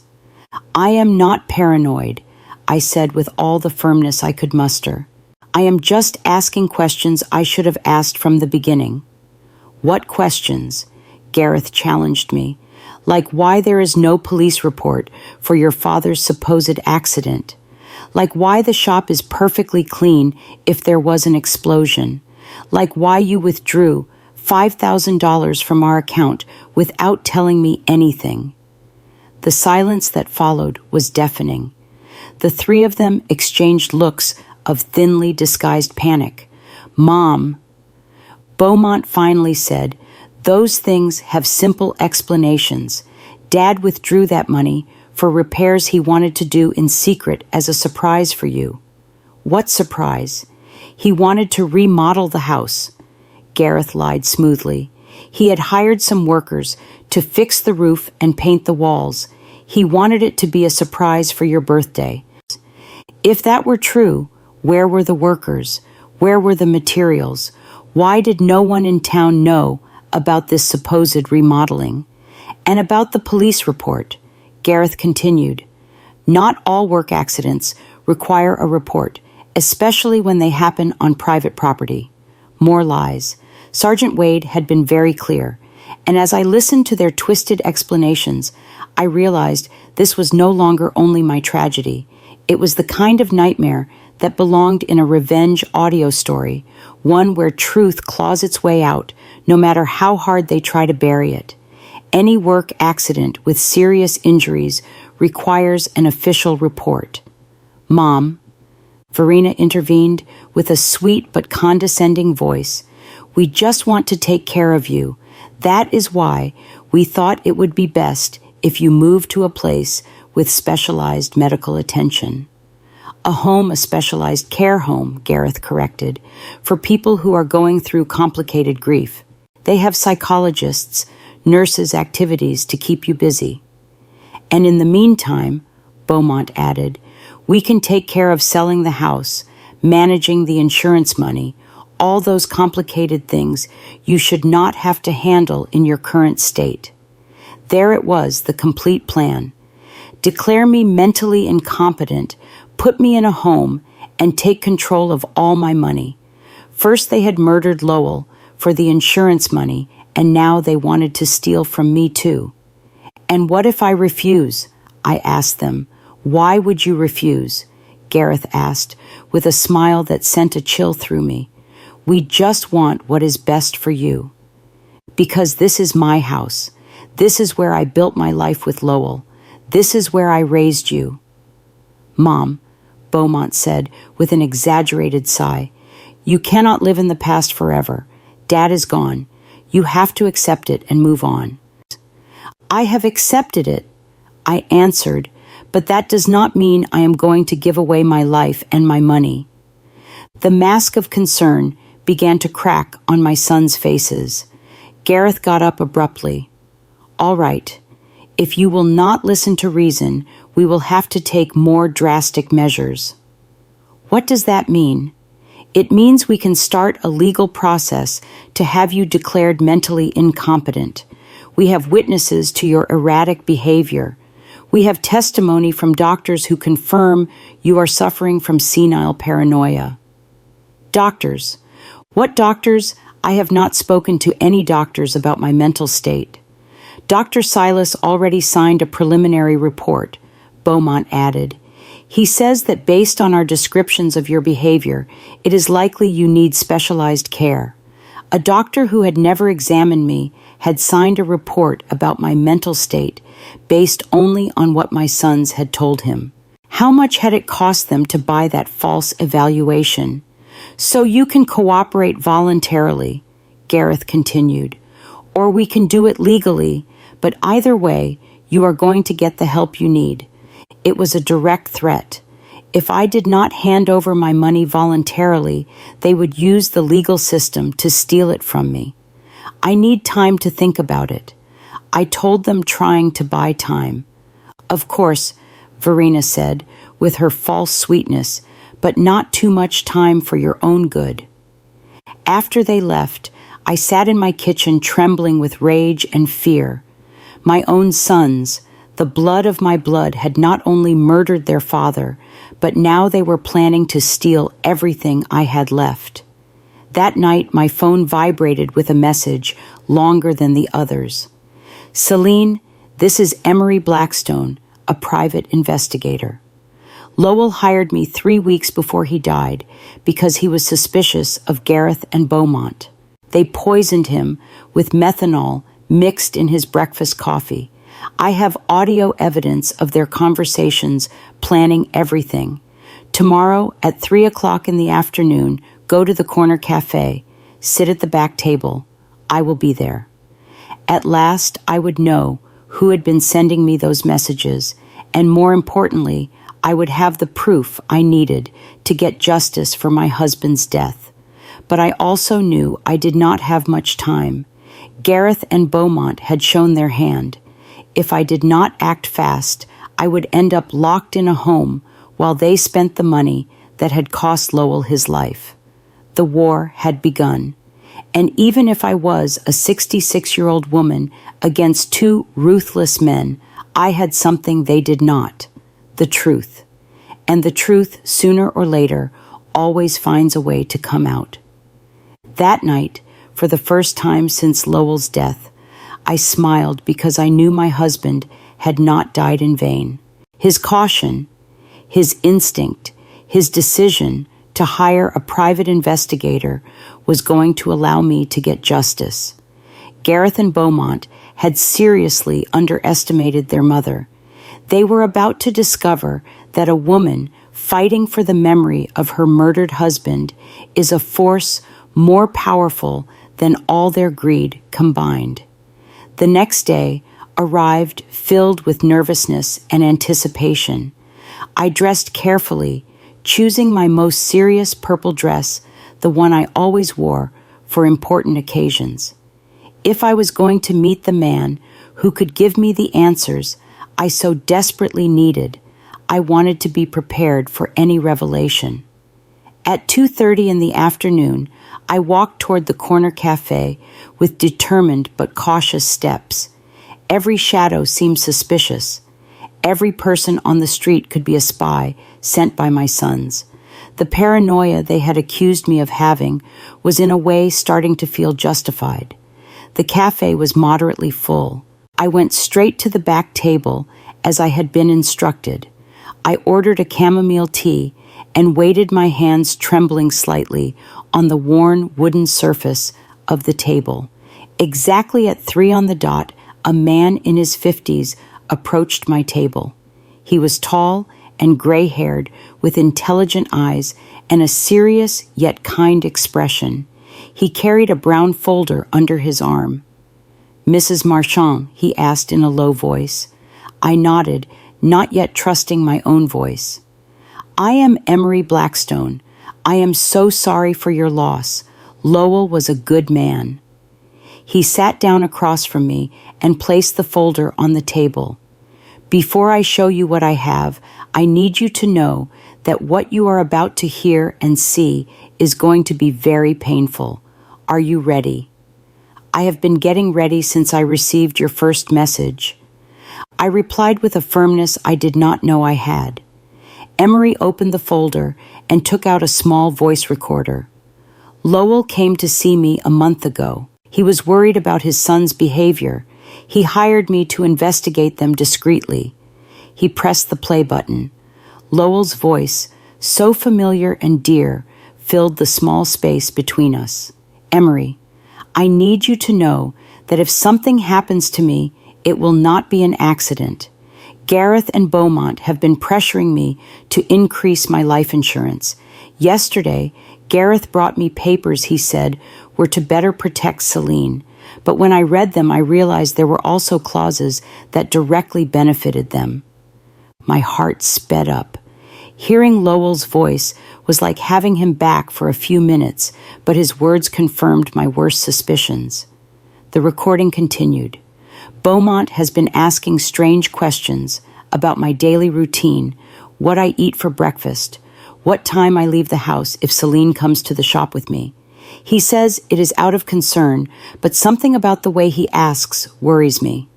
I am not paranoid, I said with all the firmness I could muster. I am just asking questions I should have asked from the beginning. What questions? Gareth challenged me. Like why there is no police report for your father's supposed accident. Like why the shop is perfectly clean if there was an explosion. Like why you withdrew $5,000 from our account without telling me anything. The silence that followed was deafening. The three of them exchanged looks of thinly disguised panic. Mom, Beaumont finally said, those things have simple explanations. Dad withdrew that money for repairs he wanted to do in secret as a surprise for you. What surprise? He wanted to remodel the house. Gareth lied smoothly. He had hired some workers to fix the roof and paint the walls. He wanted it to be a surprise for your birthday. If that were true, where were the workers? Where were the materials? Why did no one in town know about this supposed remodeling? And about the police report, Gareth continued. Not all work accidents require a report, especially when they happen on private property. More lies. Sergeant Wade had been very clear, and as I listened to their twisted explanations, I realized this was no longer only my tragedy. It was the kind of nightmare that belonged in a revenge audio story, one where truth claws its way out, no matter how hard they try to bury it. Any work accident with serious injuries requires an official report. Mom, Verena intervened with a sweet but condescending voice. We just want to take care of you. That is why we thought it would be best if you moved to a place with specialized medical attention. A specialized care home, Gareth corrected, for people who are going through complicated grief. They have psychologists, nurses, activities to keep you busy. And in the meantime, Beaumont added, we can take care of selling the house, managing the insurance money, all those complicated things you should not have to handle in your current state. There it was, the complete plan. Declare me mentally incompetent, put me in a home, and take control of all my money. First they had murdered Lowell for the insurance money, and now they wanted to steal from me too. And what if I refuse? I asked them. Why would you refuse? Gareth asked, with a smile that sent a chill through me. We just want what is best for you. Because this is my house. This is where I built my life with Lowell. This is where I raised you. Mom, Beaumont said with an exaggerated sigh, you cannot live in the past forever. Dad is gone. You have to accept it and move on. I have accepted it, I answered, but that does not mean I am going to give away my life and my money. The mask of concern began to crack on my sons' faces. Gareth got up abruptly. All right, if you will not listen to reason, we will have to take more drastic measures. What does that mean? It means we can start a legal process to have you declared mentally incompetent. We have witnesses to your erratic behavior. We have testimony from doctors who confirm you are suffering from senile paranoia. Doctors. What doctors? I have not spoken to any doctors about my mental state. Dr. Silas already signed a preliminary report, Beaumont added. He says that based on our descriptions of your behavior, it is likely you need specialized care. A doctor who had never examined me had signed a report about my mental state based only on what my sons had told him. How much had it cost them to buy that false evaluation? So you can cooperate voluntarily, Gareth continued, or we can do it legally, but either way, you are going to get the help you need. It was a direct threat. If I did not hand over my money voluntarily, they would use the legal system to steal it from me. I need time to think about it. I told them, trying to buy time. Of course, Verena said, with her false sweetness, but not too much time for your own good. After they left, I sat in my kitchen trembling with rage and fear. My own sons, the blood of my blood, had not only murdered their father, but now they were planning to steal everything I had left. That night, my phone vibrated with a message longer than the others. Celene, this is Emery Blackstone, a private investigator. Lowell hired me 3 weeks before he died because he was suspicious of Gareth and Beaumont. They poisoned him with methanol mixed in his breakfast coffee. I have audio evidence of their conversations planning everything. Tomorrow at 3 o'clock in the afternoon, go to the corner cafe, sit at the back table. I will be there. At last, I would know who had been sending me those messages, and more importantly, I would have the proof I needed to get justice for my husband's death. But I also knew I did not have much time. Gareth and Beaumont had shown their hand. If I did not act fast, I would end up locked in a home while they spent the money that had cost Lowell his life. The war had begun. And even if I was a 66-year-old woman against two ruthless men, I had something they did not, the truth. And the truth, sooner or later, always finds a way to come out. That night, for the first time since Lowell's death, I smiled because I knew my husband had not died in vain. His caution, his instinct, his decision to hire a private investigator was going to allow me to get justice. Gareth and Beaumont had seriously underestimated their mother. They were about to discover that a woman fighting for the memory of her murdered husband is a force more powerful than all their greed combined. The next day arrived filled with nervousness and anticipation. I dressed carefully, choosing my most serious purple dress, the one I always wore for important occasions. If I was going to meet the man who could give me the answers I so desperately needed, I wanted to be prepared for any revelation. At 2:30 in the afternoon, I walked toward the corner cafe with determined but cautious steps. Every shadow seemed suspicious. Every person on the street could be a spy sent by my sons. The paranoia they had accused me of having was in a way starting to feel justified. The cafe was moderately full. I went straight to the back table as I had been instructed. I ordered a chamomile tea and weighted my hands trembling slightly on the worn wooden surface of the table. Exactly at 3 on the dot, a man in his 50s approached my table. He was tall and gray-haired, with intelligent eyes and a serious yet kind expression. He carried a brown folder under his arm. "Mrs. Marchand," he asked in a low voice. I nodded, not yet trusting my own voice. "I am Emery Blackstone. I am so sorry for your loss. Lowell was a good man." He sat down across from me and placed the folder on the table. "Before I show you what I have, I need you to know that what you are about to hear and see is going to be very painful. Are you ready?" "I have been getting ready since I received your first message." I replied with a firmness I did not know I had. Emery opened the folder and took out a small voice recorder. Lowell came to see me a month ago. He was worried about his son's behavior. He hired me to investigate them discreetly. He pressed the play button. Lowell's voice, so familiar and dear, filled the small space between us. Emery, I need you to know that if something happens to me, it will not be an accident. Gareth and Beaumont have been pressuring me to increase my life insurance. Yesterday, Gareth brought me papers he said were to better protect Celene, but when I read them, I realized there were also clauses that directly benefited them. My heart sped up. Hearing Lowell's voice was like having him back for a few minutes, but his words confirmed my worst suspicions. The recording continued. Beaumont has been asking strange questions about my daily routine, what I eat for breakfast, what time I leave the house if Celene comes to the shop with me. He says it is out of concern, but something about the way he asks worries me.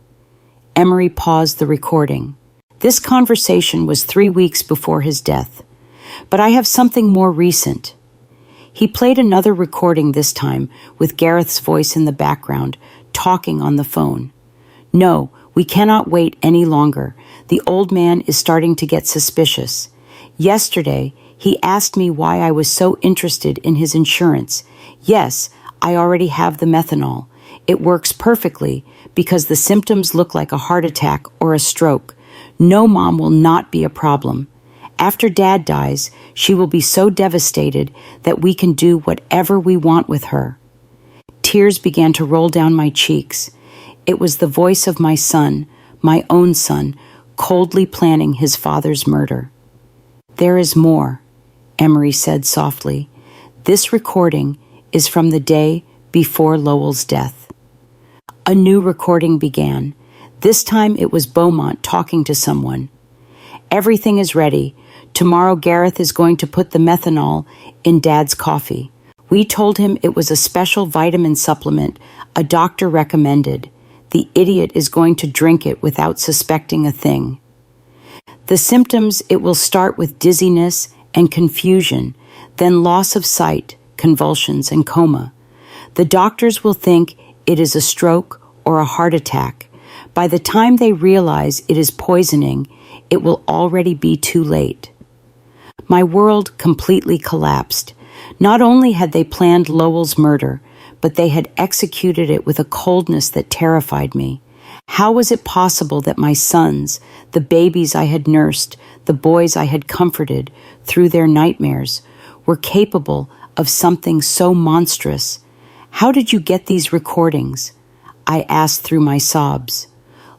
Emery paused the recording. This conversation was 3 weeks before his death, but I have something more recent. He played another recording this time with Gareth's voice in the background, talking on the phone. No, we cannot wait any longer. The old man is starting to get suspicious. Yesterday, he asked me why I was so interested in his insurance. Yes, I already have the methanol. It works perfectly because the symptoms look like a heart attack or a stroke. No, Mom will not be a problem. After Dad dies, she will be so devastated that we can do whatever we want with her. Tears began to roll down my cheeks. It was the voice of my son, my own son, coldly planning his father's murder. There is more, Emery said softly. This recording is from the day before Lowell's death. A new recording began. This time it was Beaumont talking to someone. Everything is ready. Tomorrow Gareth is going to put the methanol in Dad's coffee. We told him it was a special vitamin supplement a doctor recommended. The idiot is going to drink it without suspecting a thing. The symptoms, it will start with dizziness and confusion, then loss of sight, convulsions, and coma. The doctors will think it is a stroke or a heart attack. By the time they realize it is poisoning, it will already be too late. My world completely collapsed. Not only had they planned Lowell's murder, but they had executed it with a coldness that terrified me. How was it possible that my sons, the babies I had nursed, the boys I had comforted through their nightmares, were capable of something so monstrous? How did you get these recordings? I asked through my sobs.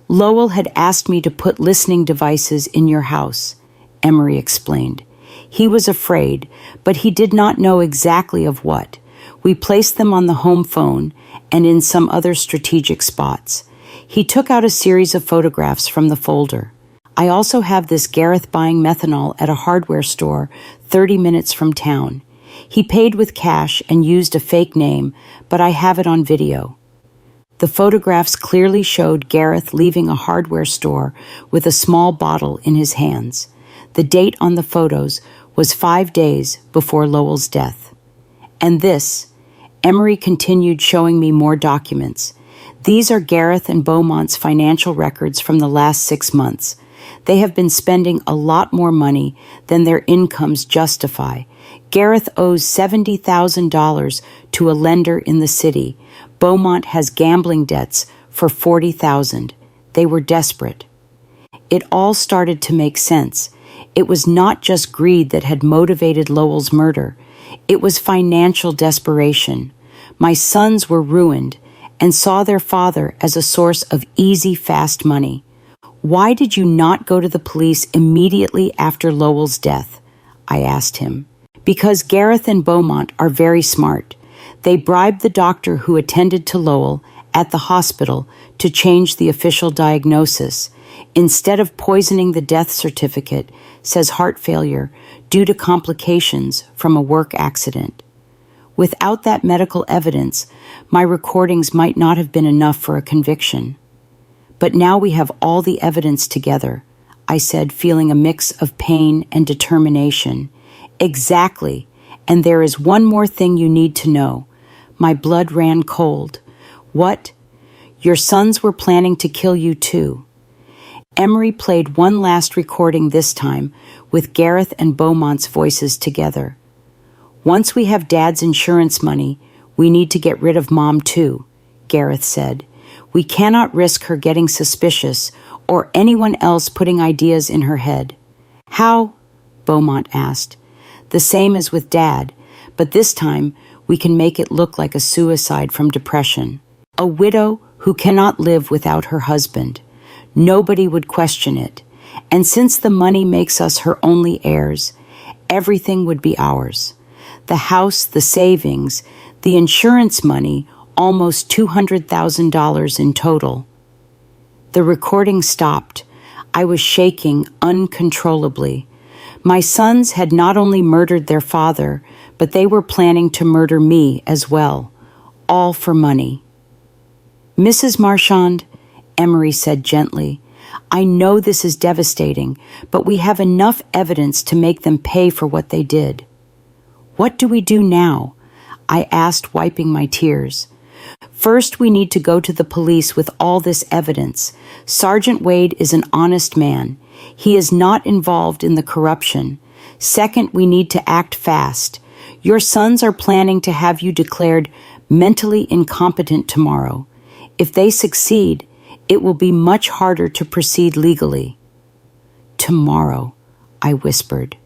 Lowell had asked me to put listening devices in your house, Emery explained. He was afraid, but he did not know exactly of what. We placed them on the home phone and in some other strategic spots. He took out a series of photographs from the folder. I also have this Gareth buying methanol at a hardware store 30 minutes from town. He paid with cash and used a fake name, but I have it on video. The photographs clearly showed Gareth leaving a hardware store with a small bottle in his hands. The date on the photos was 5 days before Lowell's death. And this, Emery continued showing me more documents. These are Gareth and Beaumont's financial records from the last 6 months. They have been spending a lot more money than their incomes justify. Gareth owes $70,000 to a lender in the city. Beaumont has gambling debts for $40,000. They were desperate. It all started to make sense. It was not just greed that had motivated Lowell's murder. It was financial desperation. My sons were ruined and saw their father as a source of easy, fast money. Why did you not go to the police immediately after Lowell's death? I asked him. Because Gareth and Beaumont are very smart. They bribed the doctor who attended to Lowell at the hospital to change the official diagnosis. Instead of poisoning the death certificate, says heart failure due to complications from a work accident. Without that medical evidence, my recordings might not have been enough for a conviction. But now we have all the evidence together, I said, feeling a mix of pain and determination. Exactly. And there is one more thing you need to know. My blood ran cold. What? Your sons were planning to kill you too. Emery played one last recording this time, with Gareth and Beaumont's voices together. Once we have Dad's insurance money, we need to get rid of Mom too, Gareth said. We cannot risk her getting suspicious or anyone else putting ideas in her head. How? Beaumont asked. The same as with Dad, but this time we can make it look like a suicide from depression. A widow who cannot live without her husband. Nobody would question it. And since the money makes us her only heirs, everything would be ours. The house, the savings, the insurance money, almost $200,000 in total. The recording stopped. I was shaking uncontrollably. My sons had not only murdered their father, but they were planning to murder me as well, all for money. Mrs. Marchand, Emery said gently, I know this is devastating, but we have enough evidence to make them pay for what they did. What do we do now? I asked, wiping my tears. First, we need to go to the police with all this evidence. Sergeant Wade is an honest man. He is not involved in the corruption. Second, we need to act fast. Your sons are planning to have you declared mentally incompetent tomorrow. If they succeed, it will be much harder to proceed legally. Tomorrow, I whispered.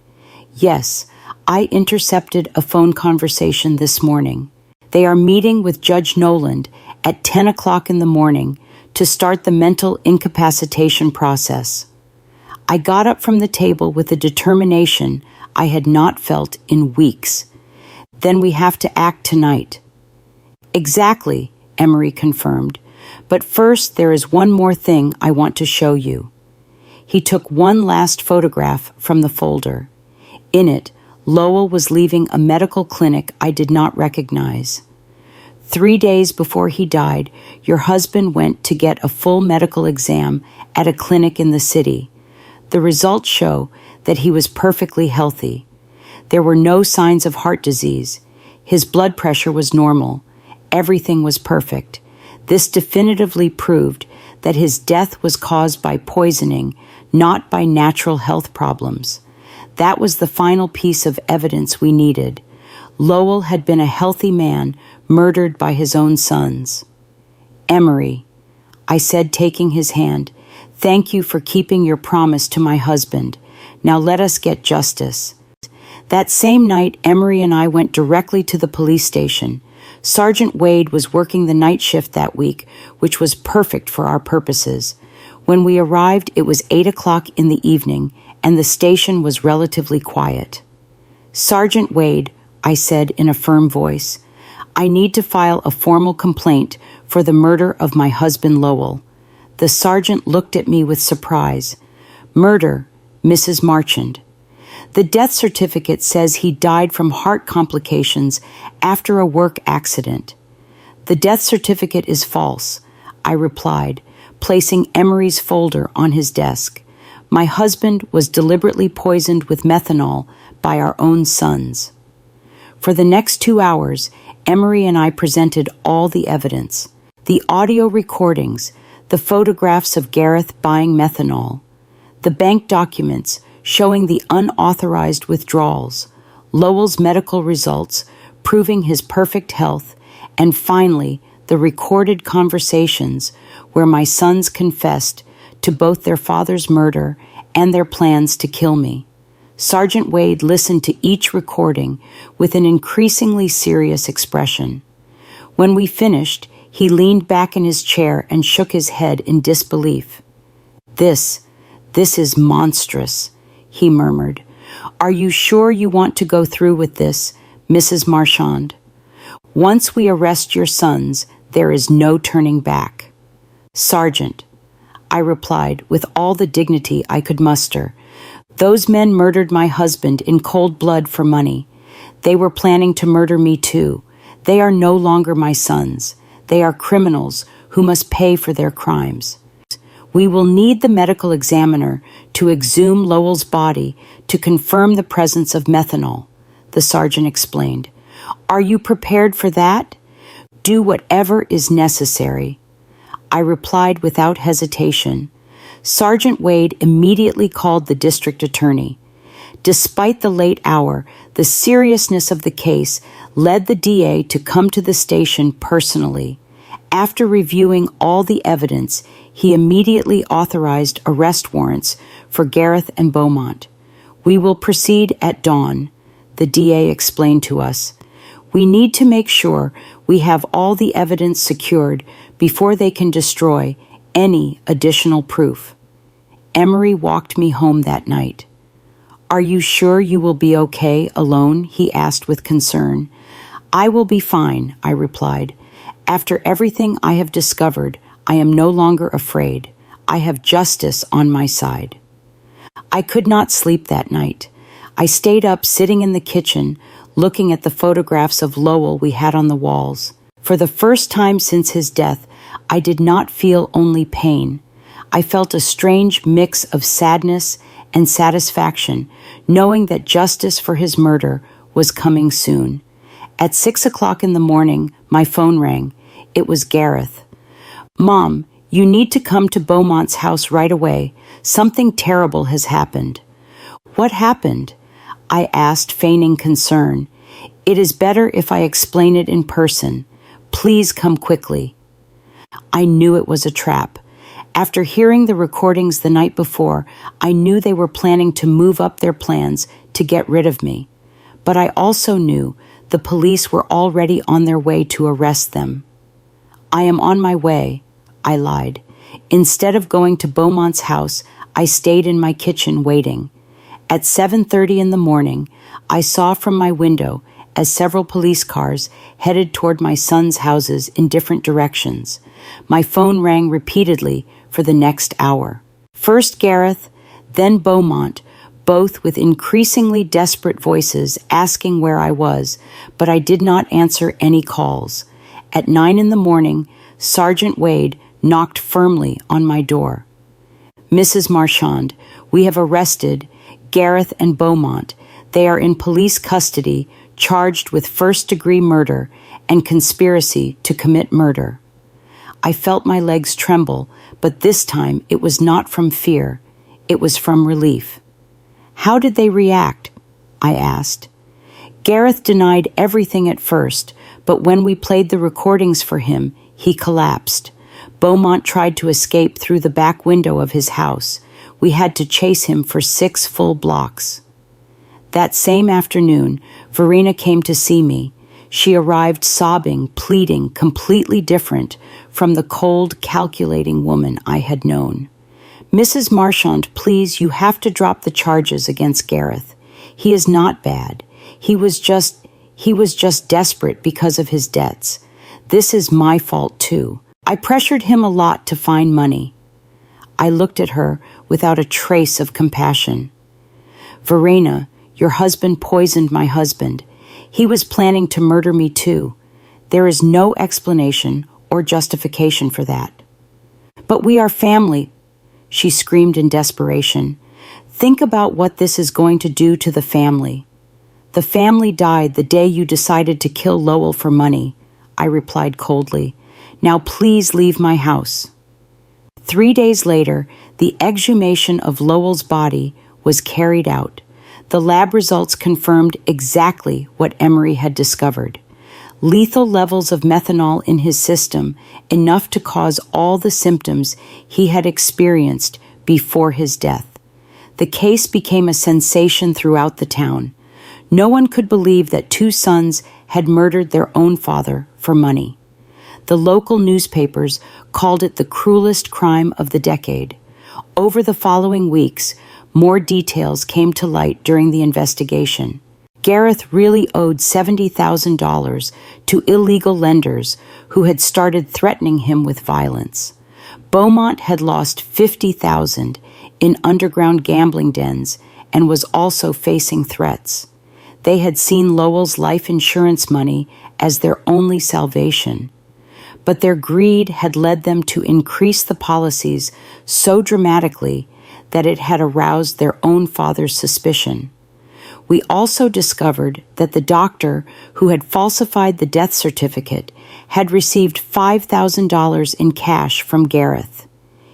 Yes, I intercepted a phone conversation this morning. They are meeting with Judge Noland at 10 o'clock in the morning to start the mental incapacitation process. I got up from the table with a determination I had not felt in weeks. Then we have to act tonight. Exactly, Emery confirmed. But first, there is one more thing I want to show you. He took one last photograph from the folder. In it, Lowell was leaving a medical clinic I did not recognize. 3 days before he died, your husband went to get a full medical exam at a clinic in the city. The results show that he was perfectly healthy. There were no signs of heart disease. His blood pressure was normal. Everything was perfect. This definitively proved that his death was caused by poisoning, not by natural health problems. That was the final piece of evidence we needed. Lowell had been a healthy man murdered by his own sons. Emery, I said, taking his hand, thank you for keeping your promise to my husband. Now let us get justice. That same night, Emery and I went directly to the police station. Sergeant Wade was working the night shift that week, which was perfect for our purposes. When we arrived, it was 8 o'clock in the evening, and the station was relatively quiet. Sergeant Wade, I said in a firm voice, I need to file a formal complaint for the murder of my husband Lowell. The sergeant looked at me with surprise. Murder, Mrs. Marchand. The death certificate says he died from heart complications after a work accident. The death certificate is false, I replied, placing Emery's folder on his desk. My husband was deliberately poisoned with methanol by our own sons. For the next 2 hours, Emery and I presented all the evidence. The audio recordings, the photographs of Gareth buying methanol, the bank documents showing the unauthorized withdrawals, Lowell's medical results proving his perfect health, and finally, the recorded conversations where my sons confessed to both their father's murder and their plans to kill me. Sergeant Wade listened to each recording with an increasingly serious expression. When we finished, he leaned back in his chair and shook his head in disbelief. This is monstrous, he murmured. Are you sure you want to go through with this, Mrs. Marchand? Once we arrest your sons, there is no turning back. Sergeant, I replied with all the dignity I could muster. Those men murdered my husband in cold blood for money. They were planning to murder me too. They are no longer my sons. They are criminals who must pay for their crimes. We will need the medical examiner to exhume Lowell's body to confirm the presence of methanol, the sergeant explained. Are you prepared for that? Do whatever is necessary. I replied without hesitation. Sergeant Wade immediately called the district attorney. Despite the late hour, the seriousness of the case led the DA to come to the station personally. After reviewing all the evidence, he immediately authorized arrest warrants for Gareth and Beaumont. We will proceed at dawn, the DA explained to us. We need to make sure we have all the evidence secured before they can destroy any additional proof. Emery walked me home that night. Are you sure you will be okay alone? He asked with concern. I will be fine, I replied. After everything I have discovered, I am no longer afraid. I have justice on my side. I could not sleep that night. I stayed up sitting in the kitchen, looking at the photographs of Lowell we had on the walls. For the first time since his death, I did not feel only pain. I felt a strange mix of sadness and satisfaction, knowing that justice for his murder was coming soon. At 6 o'clock in the morning, my phone rang. It was Gareth. Mom, you need to come to Beaumont's house right away. Something terrible has happened. What happened? I asked, feigning concern. It is better if I explain it in person. Please come quickly. I knew it was a trap. After hearing the recordings the night before, I knew they were planning to move up their plans to get rid of me. But I also knew the police were already on their way to arrest them. I am on my way, I lied. Instead of going to Beaumont's house, I stayed in my kitchen waiting. At 7:30 in the morning, I saw from my window as several police cars headed toward my son's houses in different directions. My phone rang repeatedly for the next hour. First Gareth, then Beaumont, both with increasingly desperate voices asking where I was, but I did not answer any calls. At 9 in the morning, Sergeant Wade knocked firmly on my door. Mrs. Marchand, we have arrested Gareth and Beaumont. They are in police custody, charged with first-degree murder and conspiracy to commit murder. I felt my legs tremble, but this time it was not from fear. It was from relief. How did they react? I asked. Gareth denied everything at first, but when we played the recordings for him, he collapsed. Beaumont tried to escape through the back window of his house. We had to chase him for 6 full blocks. That same afternoon, Verena came to see me. She arrived sobbing, pleading, completely different from the cold, calculating woman I had known. Mrs. Marchand, please, you have to drop the charges against Gareth. He is not bad. He was just desperate because of his debts. This is my fault too. I pressured him a lot to find money. I looked at her without a trace of compassion. Verena, your husband poisoned my husband. He was planning to murder me too. There is no explanation or justification for that. But we are family, she screamed in desperation. Think about what this is going to do to the family. The family died the day you decided to kill Lowell for money, I replied coldly. Now please leave my house. 3 days later, the exhumation of Lowell's body was carried out. The lab results confirmed exactly what Emery had discovered. Lethal levels of methanol in his system, enough to cause all the symptoms he had experienced before his death. The case became a sensation throughout the town. No one could believe that 2 sons had murdered their own father for money. The local newspapers called it the cruelest crime of the decade. Over the following weeks, more details came to light during the investigation. Gareth really owed $70,000 to illegal lenders who had started threatening him with violence. Beaumont had lost $50,000 in underground gambling dens and was also facing threats. They had seen Lowell's life insurance money as their only salvation. but their greed had led them to increase the policies so dramatically that it had aroused their own father's suspicion. We also discovered that the doctor who had falsified the death certificate had received $5,000 in cash from Gareth.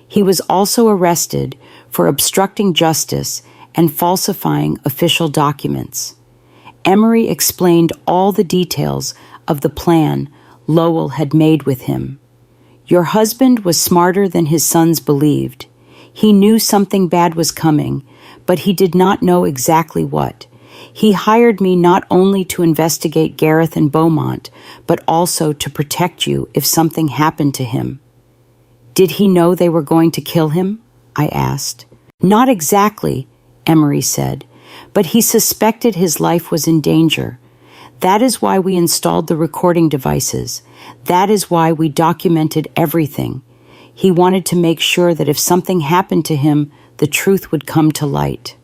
He was also arrested for obstructing justice and falsifying official documents. Emery explained all the details of the plan Lowell had made with him. Your husband was smarter than his sons believed. He knew something bad was coming, but he did not know exactly what. He hired me not only to investigate Gareth and Beaumont, but also to protect you if something happened to him. Did he know they were going to kill him? I asked. Not exactly, Emery said, but he suspected his life was in danger. That is why we installed the recording devices. That is why we documented everything. He wanted to make sure that if something happened to him, the truth would come to light.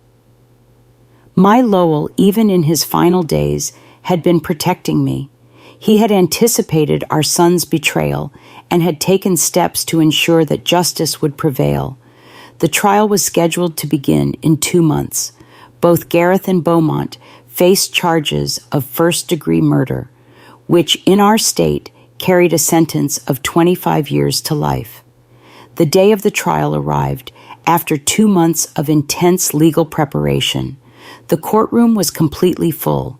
My Lowell, even in his final days, had been protecting me. He had anticipated our son's betrayal and had taken steps to ensure that justice would prevail. The trial was scheduled to begin in 2 months. Both Gareth and Beaumont faced charges of first-degree murder, which in our state carried a sentence of 25 years to life. The day of the trial arrived after 2 months of intense legal preparation. The courtroom was completely full.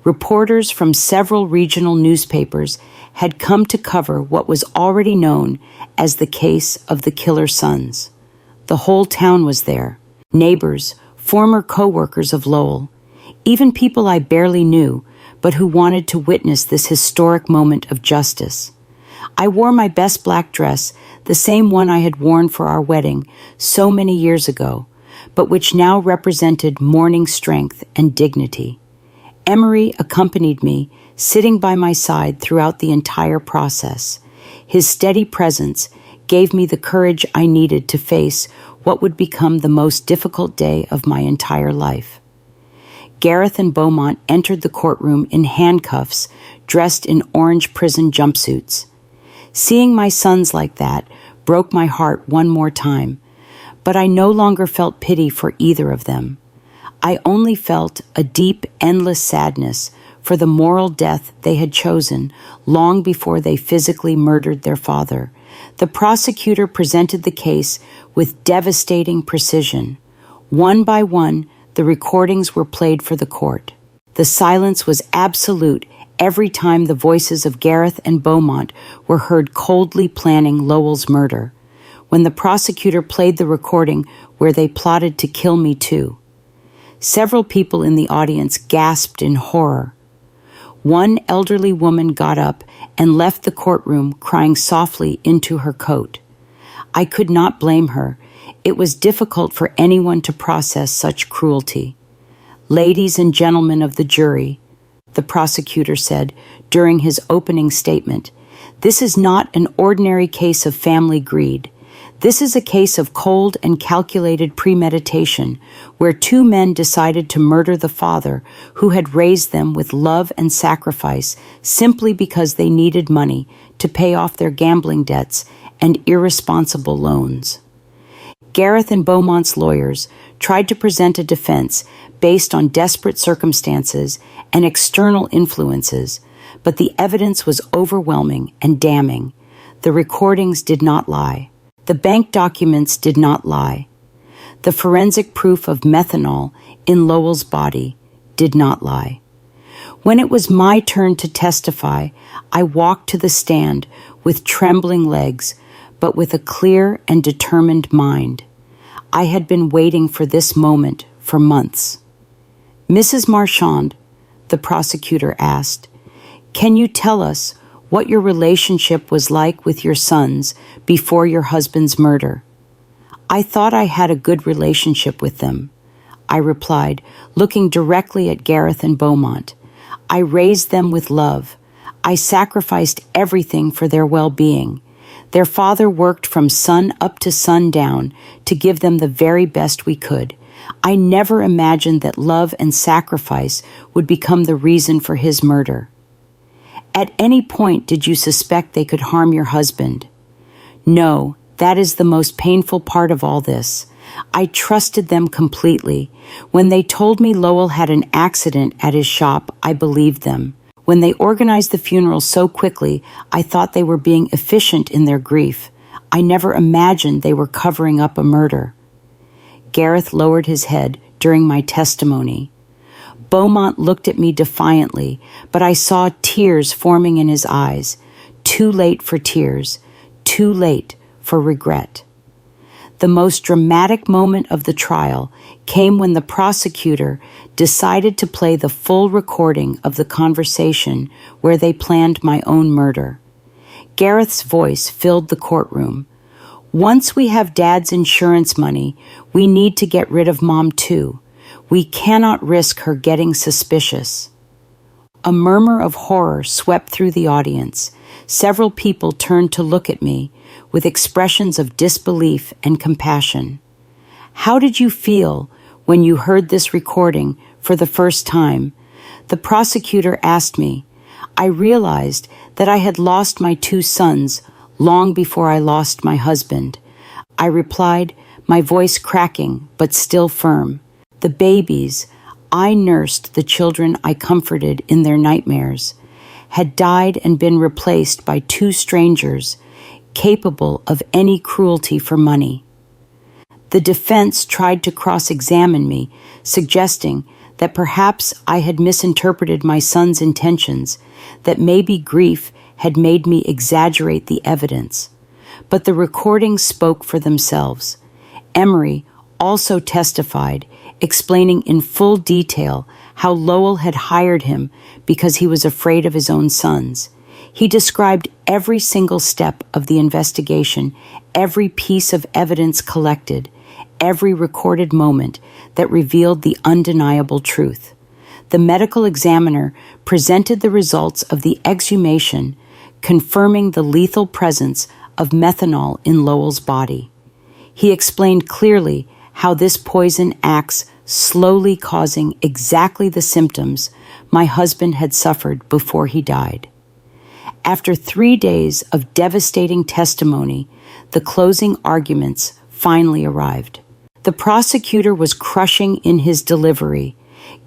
Reporters from several regional newspapers had come to cover what was already known as the case of the killer sons. The whole town was there. Neighbors, former co-workers of Lowell, even people I barely knew, but who wanted to witness this historic moment of justice. I wore my best black dress, the same one I had worn for our wedding so many years ago, but which now represented mourning strength and dignity. Emery accompanied me, sitting by my side throughout the entire process. His steady presence gave me the courage I needed to face what would become the most difficult day of my entire life. Gareth and Beaumont entered the courtroom in handcuffs, dressed in orange prison jumpsuits. Seeing my sons like that broke my heart one more time, but I no longer felt pity for either of them. I only felt a deep, endless sadness for the moral death they had chosen long before they physically murdered their father. The prosecutor presented the case with devastating precision. One by one, the recordings were played for the court. The silence was absolute every time the voices of Gareth and Beaumont were heard coldly planning Lowell's murder, when the prosecutor played the recording where they plotted to kill me too. Several people in the audience gasped in horror. One elderly woman got up and left the courtroom crying softly into her coat. I could not blame her. It was difficult for anyone to process such cruelty. Ladies and gentlemen of the jury, the prosecutor said during his opening statement, this is not an ordinary case of family greed. This is a case of cold and calculated premeditation, where 2 men decided to murder the father who had raised them with love and sacrifice simply because they needed money to pay off their gambling debts and irresponsible loans. Gareth and Beaumont's lawyers tried to present a defense based on desperate circumstances and external influences, but the evidence was overwhelming and damning. The recordings did not lie. The bank documents did not lie. The forensic proof of methanol in Lowell's body did not lie. When it was my turn to testify, I walked to the stand with trembling legs, but with a clear and determined mind. I had been waiting for this moment for months. Mrs. Marchand, the prosecutor asked, can you tell us what your relationship was like with your sons before your husband's murder? I thought I had a good relationship with them, I replied, looking directly at Gareth and Beaumont. I raised them with love. I sacrificed everything for their well-being. Their father worked from sun up to sundown to give them the very best we could. I never imagined that love and sacrifice would become the reason for his murder. At any point did you suspect they could harm your husband? No, that is the most painful part of all this. I trusted them completely. When they told me Lowell had an accident at his shop, I believed them. When they organized the funeral so quickly, I thought they were being efficient in their grief. I never imagined they were covering up a murder. Gareth lowered his head during my testimony. Beaumont looked at me defiantly, but I saw tears forming in his eyes. Too late for tears, too late for regret. The most dramatic moment of the trial came when the prosecutor decided to play the full recording of the conversation where they planned my own murder. Gareth's voice filled the courtroom. Once we have Dad's insurance money, we need to get rid of Mom too. We cannot risk her getting suspicious. A murmur of horror swept through the audience. Several people turned to look at me with expressions of disbelief and compassion. How did you feel when you heard this recording for the first time? The prosecutor asked me. I realized that I had lost my 2 sons long before I lost my husband. I replied, my voice cracking but still firm. The babies I nursed, the children I comforted in their nightmares, had died and been replaced by 2 strangers capable of any cruelty for money. The defense tried to cross-examine me, suggesting that perhaps I had misinterpreted my son's intentions, that maybe grief had made me exaggerate the evidence. But the recordings spoke for themselves. Emery also testified, explaining in full detail how Lowell had hired him because he was afraid of his own sons. He described every single step of the investigation, every piece of evidence collected, every recorded moment that revealed the undeniable truth. The medical examiner presented the results of the exhumation, confirming the lethal presence of methanol in Lowell's body. He explained clearly how this poison acts, slowly causing exactly the symptoms my husband had suffered before he died. After 3 days of devastating testimony, the closing arguments finally arrived. The prosecutor was crushing in his delivery.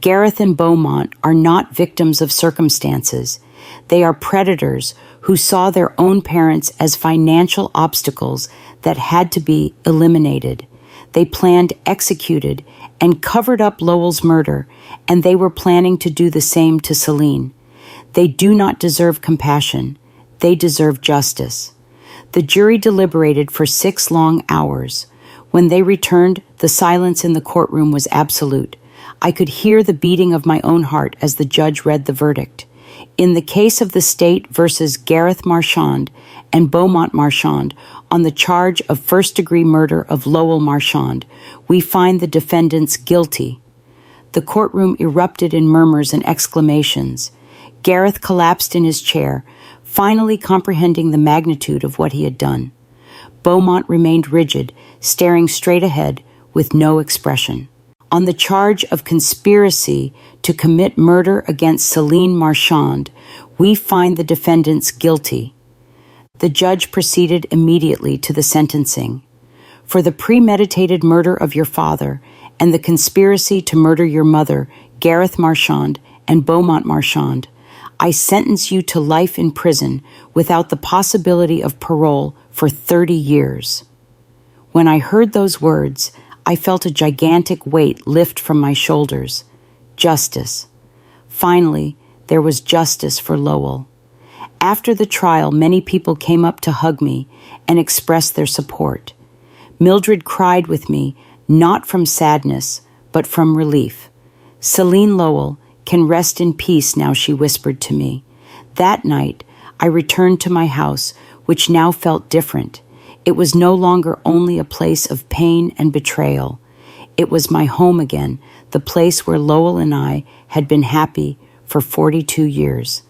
Gareth and Beaumont are not victims of circumstances. They are predators who saw their own parents as financial obstacles that had to be eliminated. They planned, executed, and covered up Lowell's murder, and they were planning to do the same to Celene. They do not deserve compassion. They deserve justice. The jury deliberated for 6 long hours. When they returned, the silence in the courtroom was absolute. I could hear the beating of my own heart as the judge read the verdict. In the case of the state versus Gareth Marchand and Beaumont Marchand on the charge of first-degree murder of Lowell Marchand, we find the defendants guilty. The courtroom erupted in murmurs and exclamations. Gareth collapsed in his chair, finally comprehending the magnitude of what he had done. Beaumont remained rigid, staring straight ahead with no expression. On the charge of conspiracy to commit murder against Celene Marchand, we find the defendants guilty. The judge proceeded immediately to the sentencing. For the premeditated murder of your father and the conspiracy to murder your mother, Gareth Marchand and Beaumont Marchand, I sentence you to life in prison without the possibility of parole for 30 years. When I heard those words, I felt a gigantic weight lift from my shoulders. Justice. Finally, there was justice for Lowell. After the trial, many people came up to hug me and express their support. Mildred cried with me, not from sadness, but from relief. Celene Lowell can rest in peace now, she whispered to me. That night, I returned to my house, which now felt different. It was no longer only a place of pain and betrayal. It was my home again, the place where Lowell and I had been happy for 42 years.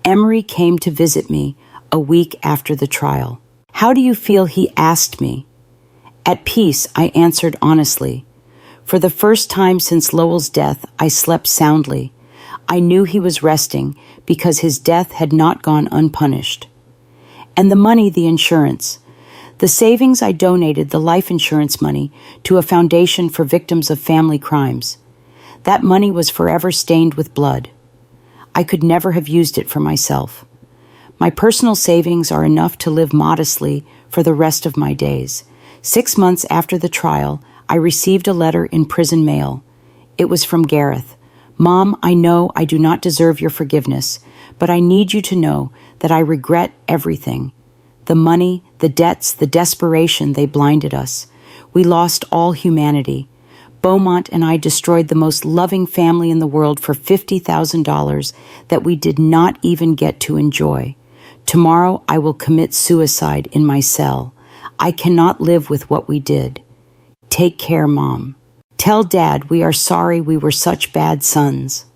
Emery came to visit me a week after the trial. How do you feel? He asked me. At peace, I answered honestly. For the first time since Lowell's death, I slept soundly. I knew he was resting because his death had not gone unpunished. And the money, the insurance. The savings, I donated the life insurance money to a foundation for victims of family crimes. That money was forever stained with blood. I could never have used it for myself. My personal savings are enough to live modestly for the rest of my days. 6 months after the trial, I received a letter in prison mail. It was from Gareth. "Mom, I know I do not deserve your forgiveness, but I need you to know that I regret everything. The money, the debts, the desperation, they blinded us. We lost all humanity. Beaumont and I destroyed the most loving family in the world for $50,000 that we did not even get to enjoy. Tomorrow I will commit suicide in my cell. I cannot live with what we did. Take care, Mom. Tell Dad we are sorry we were such bad sons."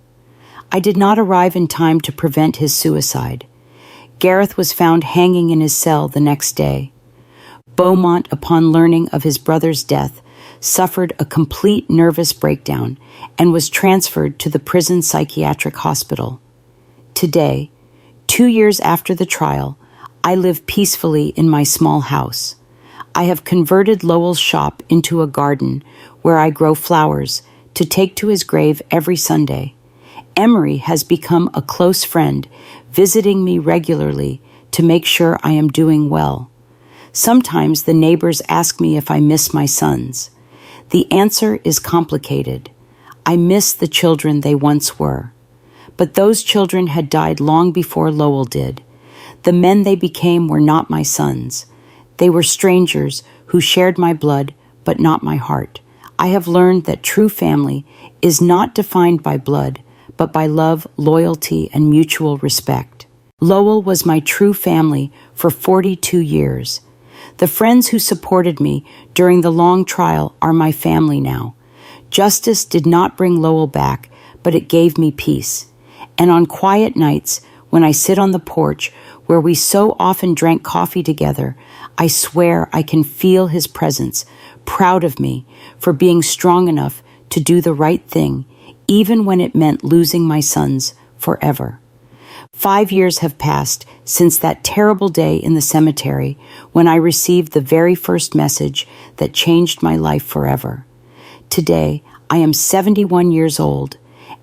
I did not arrive in time to prevent his suicide. Gareth was found hanging in his cell the next day. Beaumont, upon learning of his brother's death, suffered a complete nervous breakdown and was transferred to the prison psychiatric hospital. Today, 2 years after the trial, I live peacefully in my small house. I have converted Lowell's shop into a garden where I grow flowers to take to his grave every Sunday. Emery has become a close friend, visiting me regularly to make sure I am doing well. Sometimes the neighbors ask me if I miss my sons. The answer is complicated. I miss the children they once were. But those children had died long before Lowell did. The men they became were not my sons. They were strangers who shared my blood, but not my heart. I have learned that true family is not defined by blood, but by love, loyalty, and mutual respect. Lowell was my true family for 42 years. The friends who supported me during the long trial are my family now. Justice did not bring Lowell back, but it gave me peace. And on quiet nights, when I sit on the porch where we so often drank coffee together, I swear I can feel his presence, proud of me for being strong enough to do the right thing, even when it meant losing my sons forever. 5 years have passed since that terrible day in the cemetery when I received the very first message that changed my life forever. Today, I am 71 years old,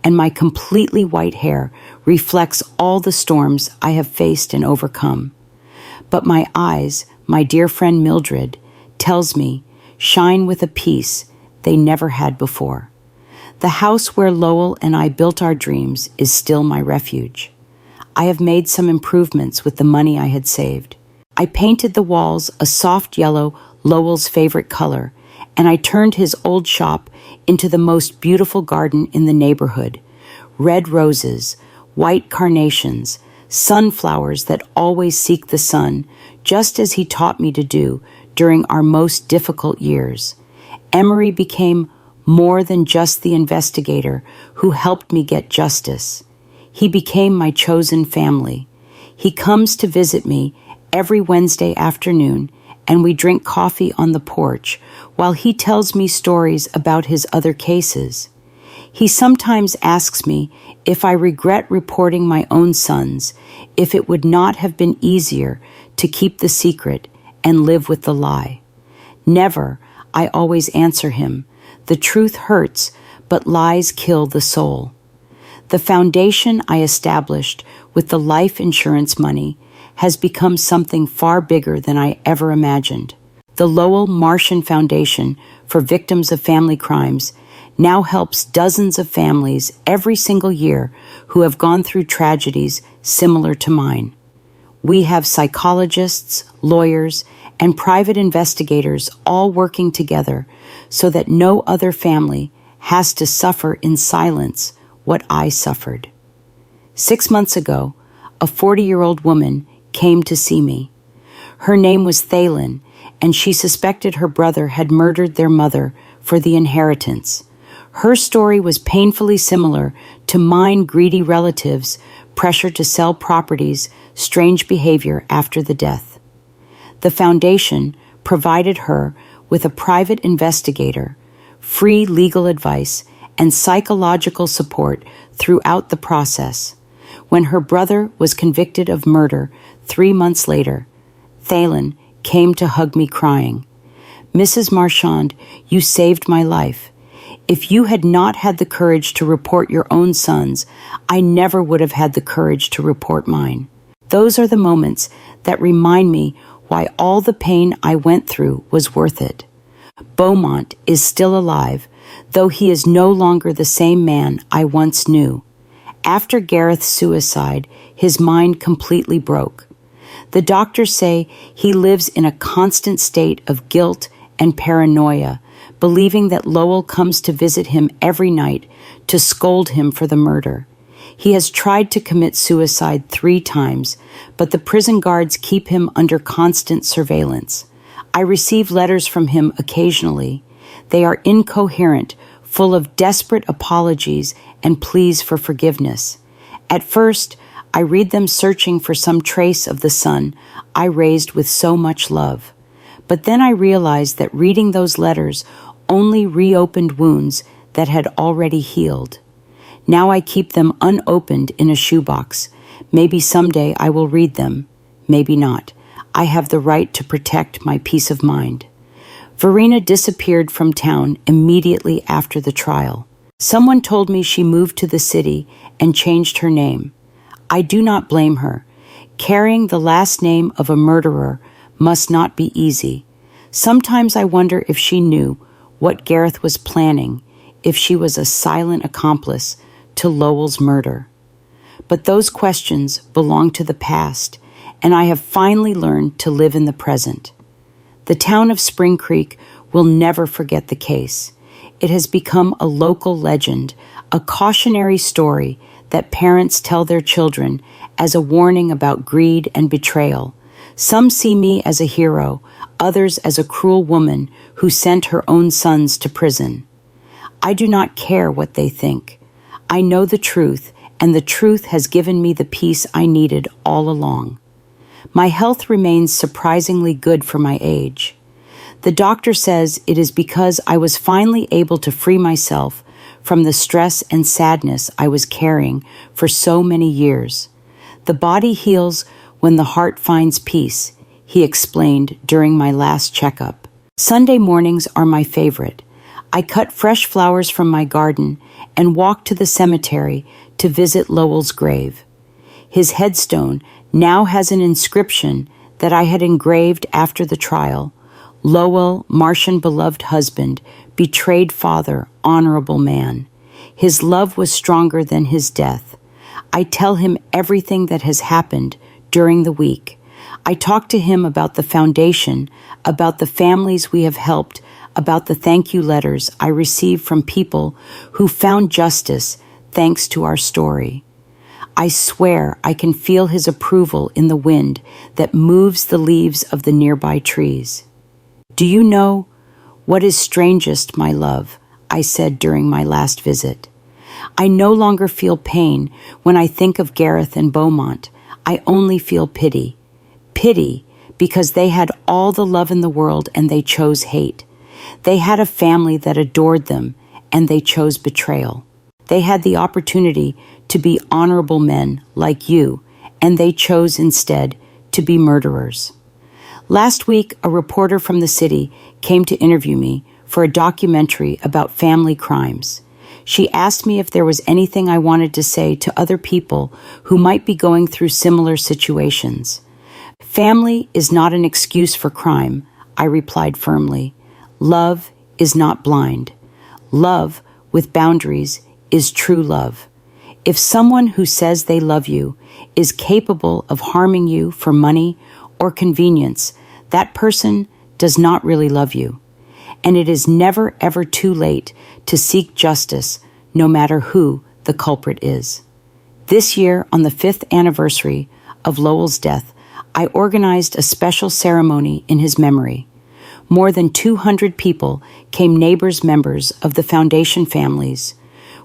and my completely white hair reflects all the storms I have faced and overcome. But my eyes, my dear friend Mildred, tells me, shine with a peace they never had before. The house where Lowell and I built our dreams is still my refuge. I have made some improvements with the money I had saved. I painted the walls a soft yellow, Lowell's favorite color, and I turned his old shop into the most beautiful garden in the neighborhood. Red roses, white carnations, sunflowers that always seek the sun, just as he taught me to do during our most difficult years. Emery became more than just the investigator who helped me get justice. He became my chosen family. He comes to visit me every Wednesday afternoon, and we drink coffee on the porch while he tells me stories about his other cases. He sometimes asks me if I regret reporting my own sons, if it would not have been easier to keep the secret and live with the lie. Never, I always answer him. The truth hurts, but lies kill the soul. The foundation I established with the life insurance money has become something far bigger than I ever imagined. The Lowell Martian Foundation for Victims of Family Crimes now helps dozens of families every single year who have gone through tragedies similar to mine. We have psychologists, lawyers, and private investigators all working together so that no other family has to suffer in silence what I suffered. 6 months ago, a 40-year-old woman came to see me. Her name was Celene, and she suspected her brother had murdered their mother for the inheritance. Her story was painfully similar to mine. Greedy relatives, pressure to sell properties, strange behavior after the death. The foundation provided her with a private investigator, free legal advice, and psychological support throughout the process. When her brother was convicted of murder 3 months later, Celene came to hug me crying. "Mrs. Marchand, you saved my life. If you had not had the courage to report your own sons, I never would have had the courage to report mine." Those are the moments that remind me why all the pain I went through was worth it. Beaumont is still alive, though he is no longer the same man I once knew. After Gareth's suicide, his mind completely broke. The doctors say he lives in a constant state of guilt and paranoia, believing that Lowell comes to visit him every night to scold him for the murder. He has tried to commit suicide 3 times, but the prison guards keep him under constant surveillance. I receive letters from him occasionally. They are incoherent, full of desperate apologies and pleas for forgiveness. At first, I read them searching for some trace of the son I raised with so much love. But then I realized that reading those letters only reopened wounds that had already healed. Now I keep them unopened in a shoebox. Maybe someday I will read them. Maybe not. I have the right to protect my peace of mind. Verena disappeared from town immediately after the trial. Someone told me she moved to the city and changed her name. I do not blame her. Carrying the last name of a murderer must not be easy. Sometimes I wonder if she knew what Gareth was planning, if she was a silent accomplice to Lowell's murder. But those questions belong to the past, and I have finally learned to live in the present. The town of Spring Creek will never forget the case. It has become a local legend, a cautionary story that parents tell their children as a warning about greed and betrayal. Some see me as a hero, others as a cruel woman who sent her own sons to prison. I do not care what they think. I know the truth, and the truth has given me the peace I needed all along. My health remains surprisingly good for my age. The doctor says it is because I was finally able to free myself from the stress and sadness I was carrying for so many years. The body heals when the heart finds peace, he explained during my last checkup. Sunday mornings are my favorite. I cut fresh flowers from my garden and walk to the cemetery to visit Lowell's grave. His headstone now has an inscription that I had engraved after the trial: Lowell, Martian beloved husband, betrayed father, honorable man. His love was stronger than his death. I tell him everything that has happened during the week. I talk to him about the foundation, about the families we have helped, about the thank you letters I received from people who found justice thanks to our story. I swear I can feel his approval in the wind that moves the leaves of the nearby trees. "Do you know what is strangest, my love?" I said during my last visit. "I no longer feel pain when I think of Gareth and Beaumont. I only feel pity. Pity because they had all the love in the world and they chose hate. They had a family that adored them and they chose betrayal. They had the opportunity to be honorable men like you, and they chose instead to be murderers." Last week, a reporter from the city came to interview me for a documentary about family crimes. She asked me if there was anything I wanted to say to other people who might be going through similar situations. "Family is not an excuse for crime," I replied firmly. "Love is not blind. Love with boundaries is true love. If someone who says they love you is capable of harming you for money or convenience, that person does not really love you. And it is never ever too late to seek justice, no matter who the culprit is." This year, on the 5th anniversary of Lowell's death, I organized a special ceremony in his memory. More than 200 people came, neighbors, members of the foundation families.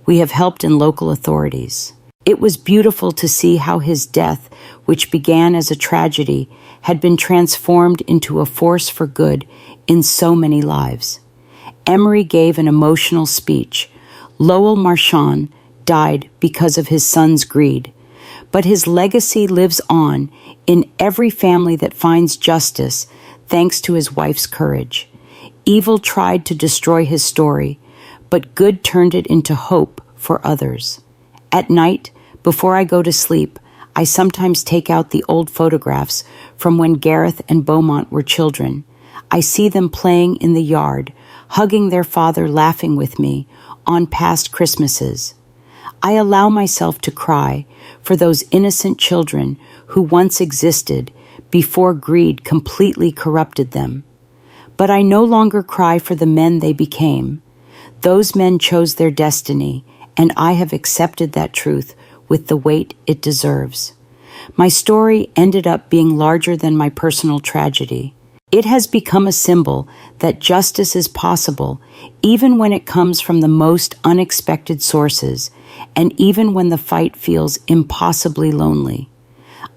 We have helped in local authorities. It was beautiful to see how his death, which began as a tragedy, had been transformed into a force for good in so many lives. Emery gave an emotional speech. Lowell Marchand died because of his son's greed, but his legacy lives on in every family that finds justice thanks to his wife's courage. Evil tried to destroy his story, but good turned it into hope for others. At night, before I go to sleep, I sometimes take out the old photographs from when Gareth and Beaumont were children. I see them playing in the yard, hugging their father, laughing with me on past Christmases. I allow myself to cry for those innocent children who once existed before greed completely corrupted them. But I no longer cry for the men they became. Those men chose their destiny, and I have accepted that truth with the weight it deserves. My story ended up being larger than my personal tragedy. It has become a symbol that justice is possible, even when it comes from the most unexpected sources, and even when the fight feels impossibly lonely.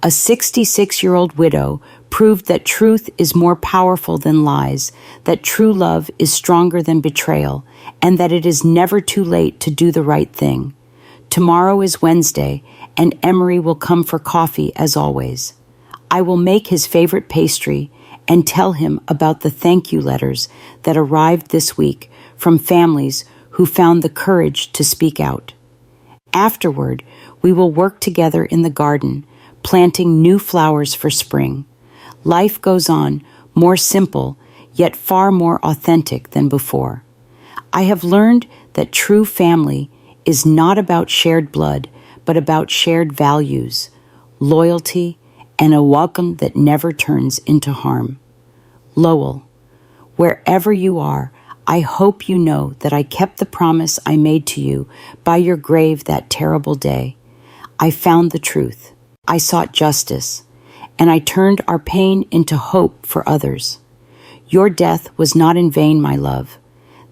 A 66-year-old widow proved that truth is more powerful than lies, that true love is stronger than betrayal, and that it is never too late to do the right thing. Tomorrow is Wednesday, and Emery will come for coffee as always. I will make his favorite pastry and tell him about the thank you letters that arrived this week from families who found the courage to speak out. Afterward, we will work together in the garden, planting new flowers for spring. Life goes on, more simple, yet far more authentic than before. I have learned that true family is not about shared blood, but about shared values, loyalty, and a welcome that never turns into harm. Lowell, wherever you are, I hope you know that I kept the promise I made to you by your grave that terrible day. I found the truth. I sought justice, and I turned our pain into hope for others. Your death was not in vain, my love.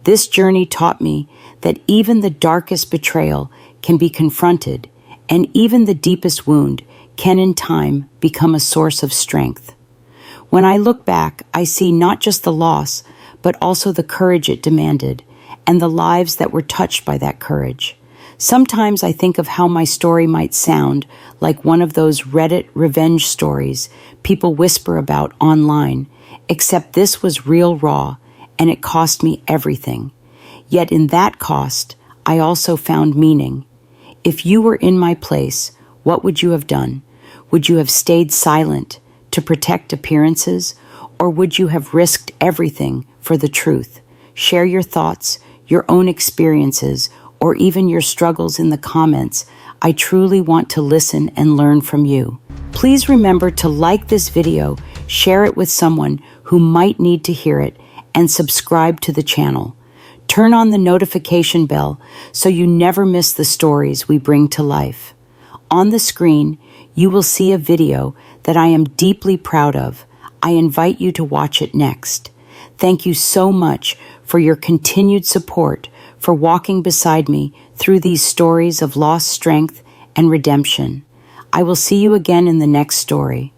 This journey taught me that even the darkest betrayal can be confronted, and even the deepest wound can in time become a source of strength. When I look back, I see not just the loss, but also the courage it demanded, and the lives that were touched by that courage. Sometimes I think of how my story might sound like one of those Reddit revenge stories people whisper about online, except this was real raw, and it cost me everything. Yet in that cost, I also found meaning. If you were in my place, what would you have done? Would you have stayed silent to protect appearances, or would you have risked everything for the truth? Share your thoughts, your own experiences, or even your struggles in the comments. I truly want to listen and learn from you. Please remember to like this video, share it with someone who might need to hear it, and subscribe to the channel. Turn on the notification bell so you never miss the stories we bring to life. On the screen, you will see a video that I am deeply proud of. I invite you to watch it next. Thank you so much for your continued support, for walking beside me through these stories of lost strength and redemption. I will see you again in the next story.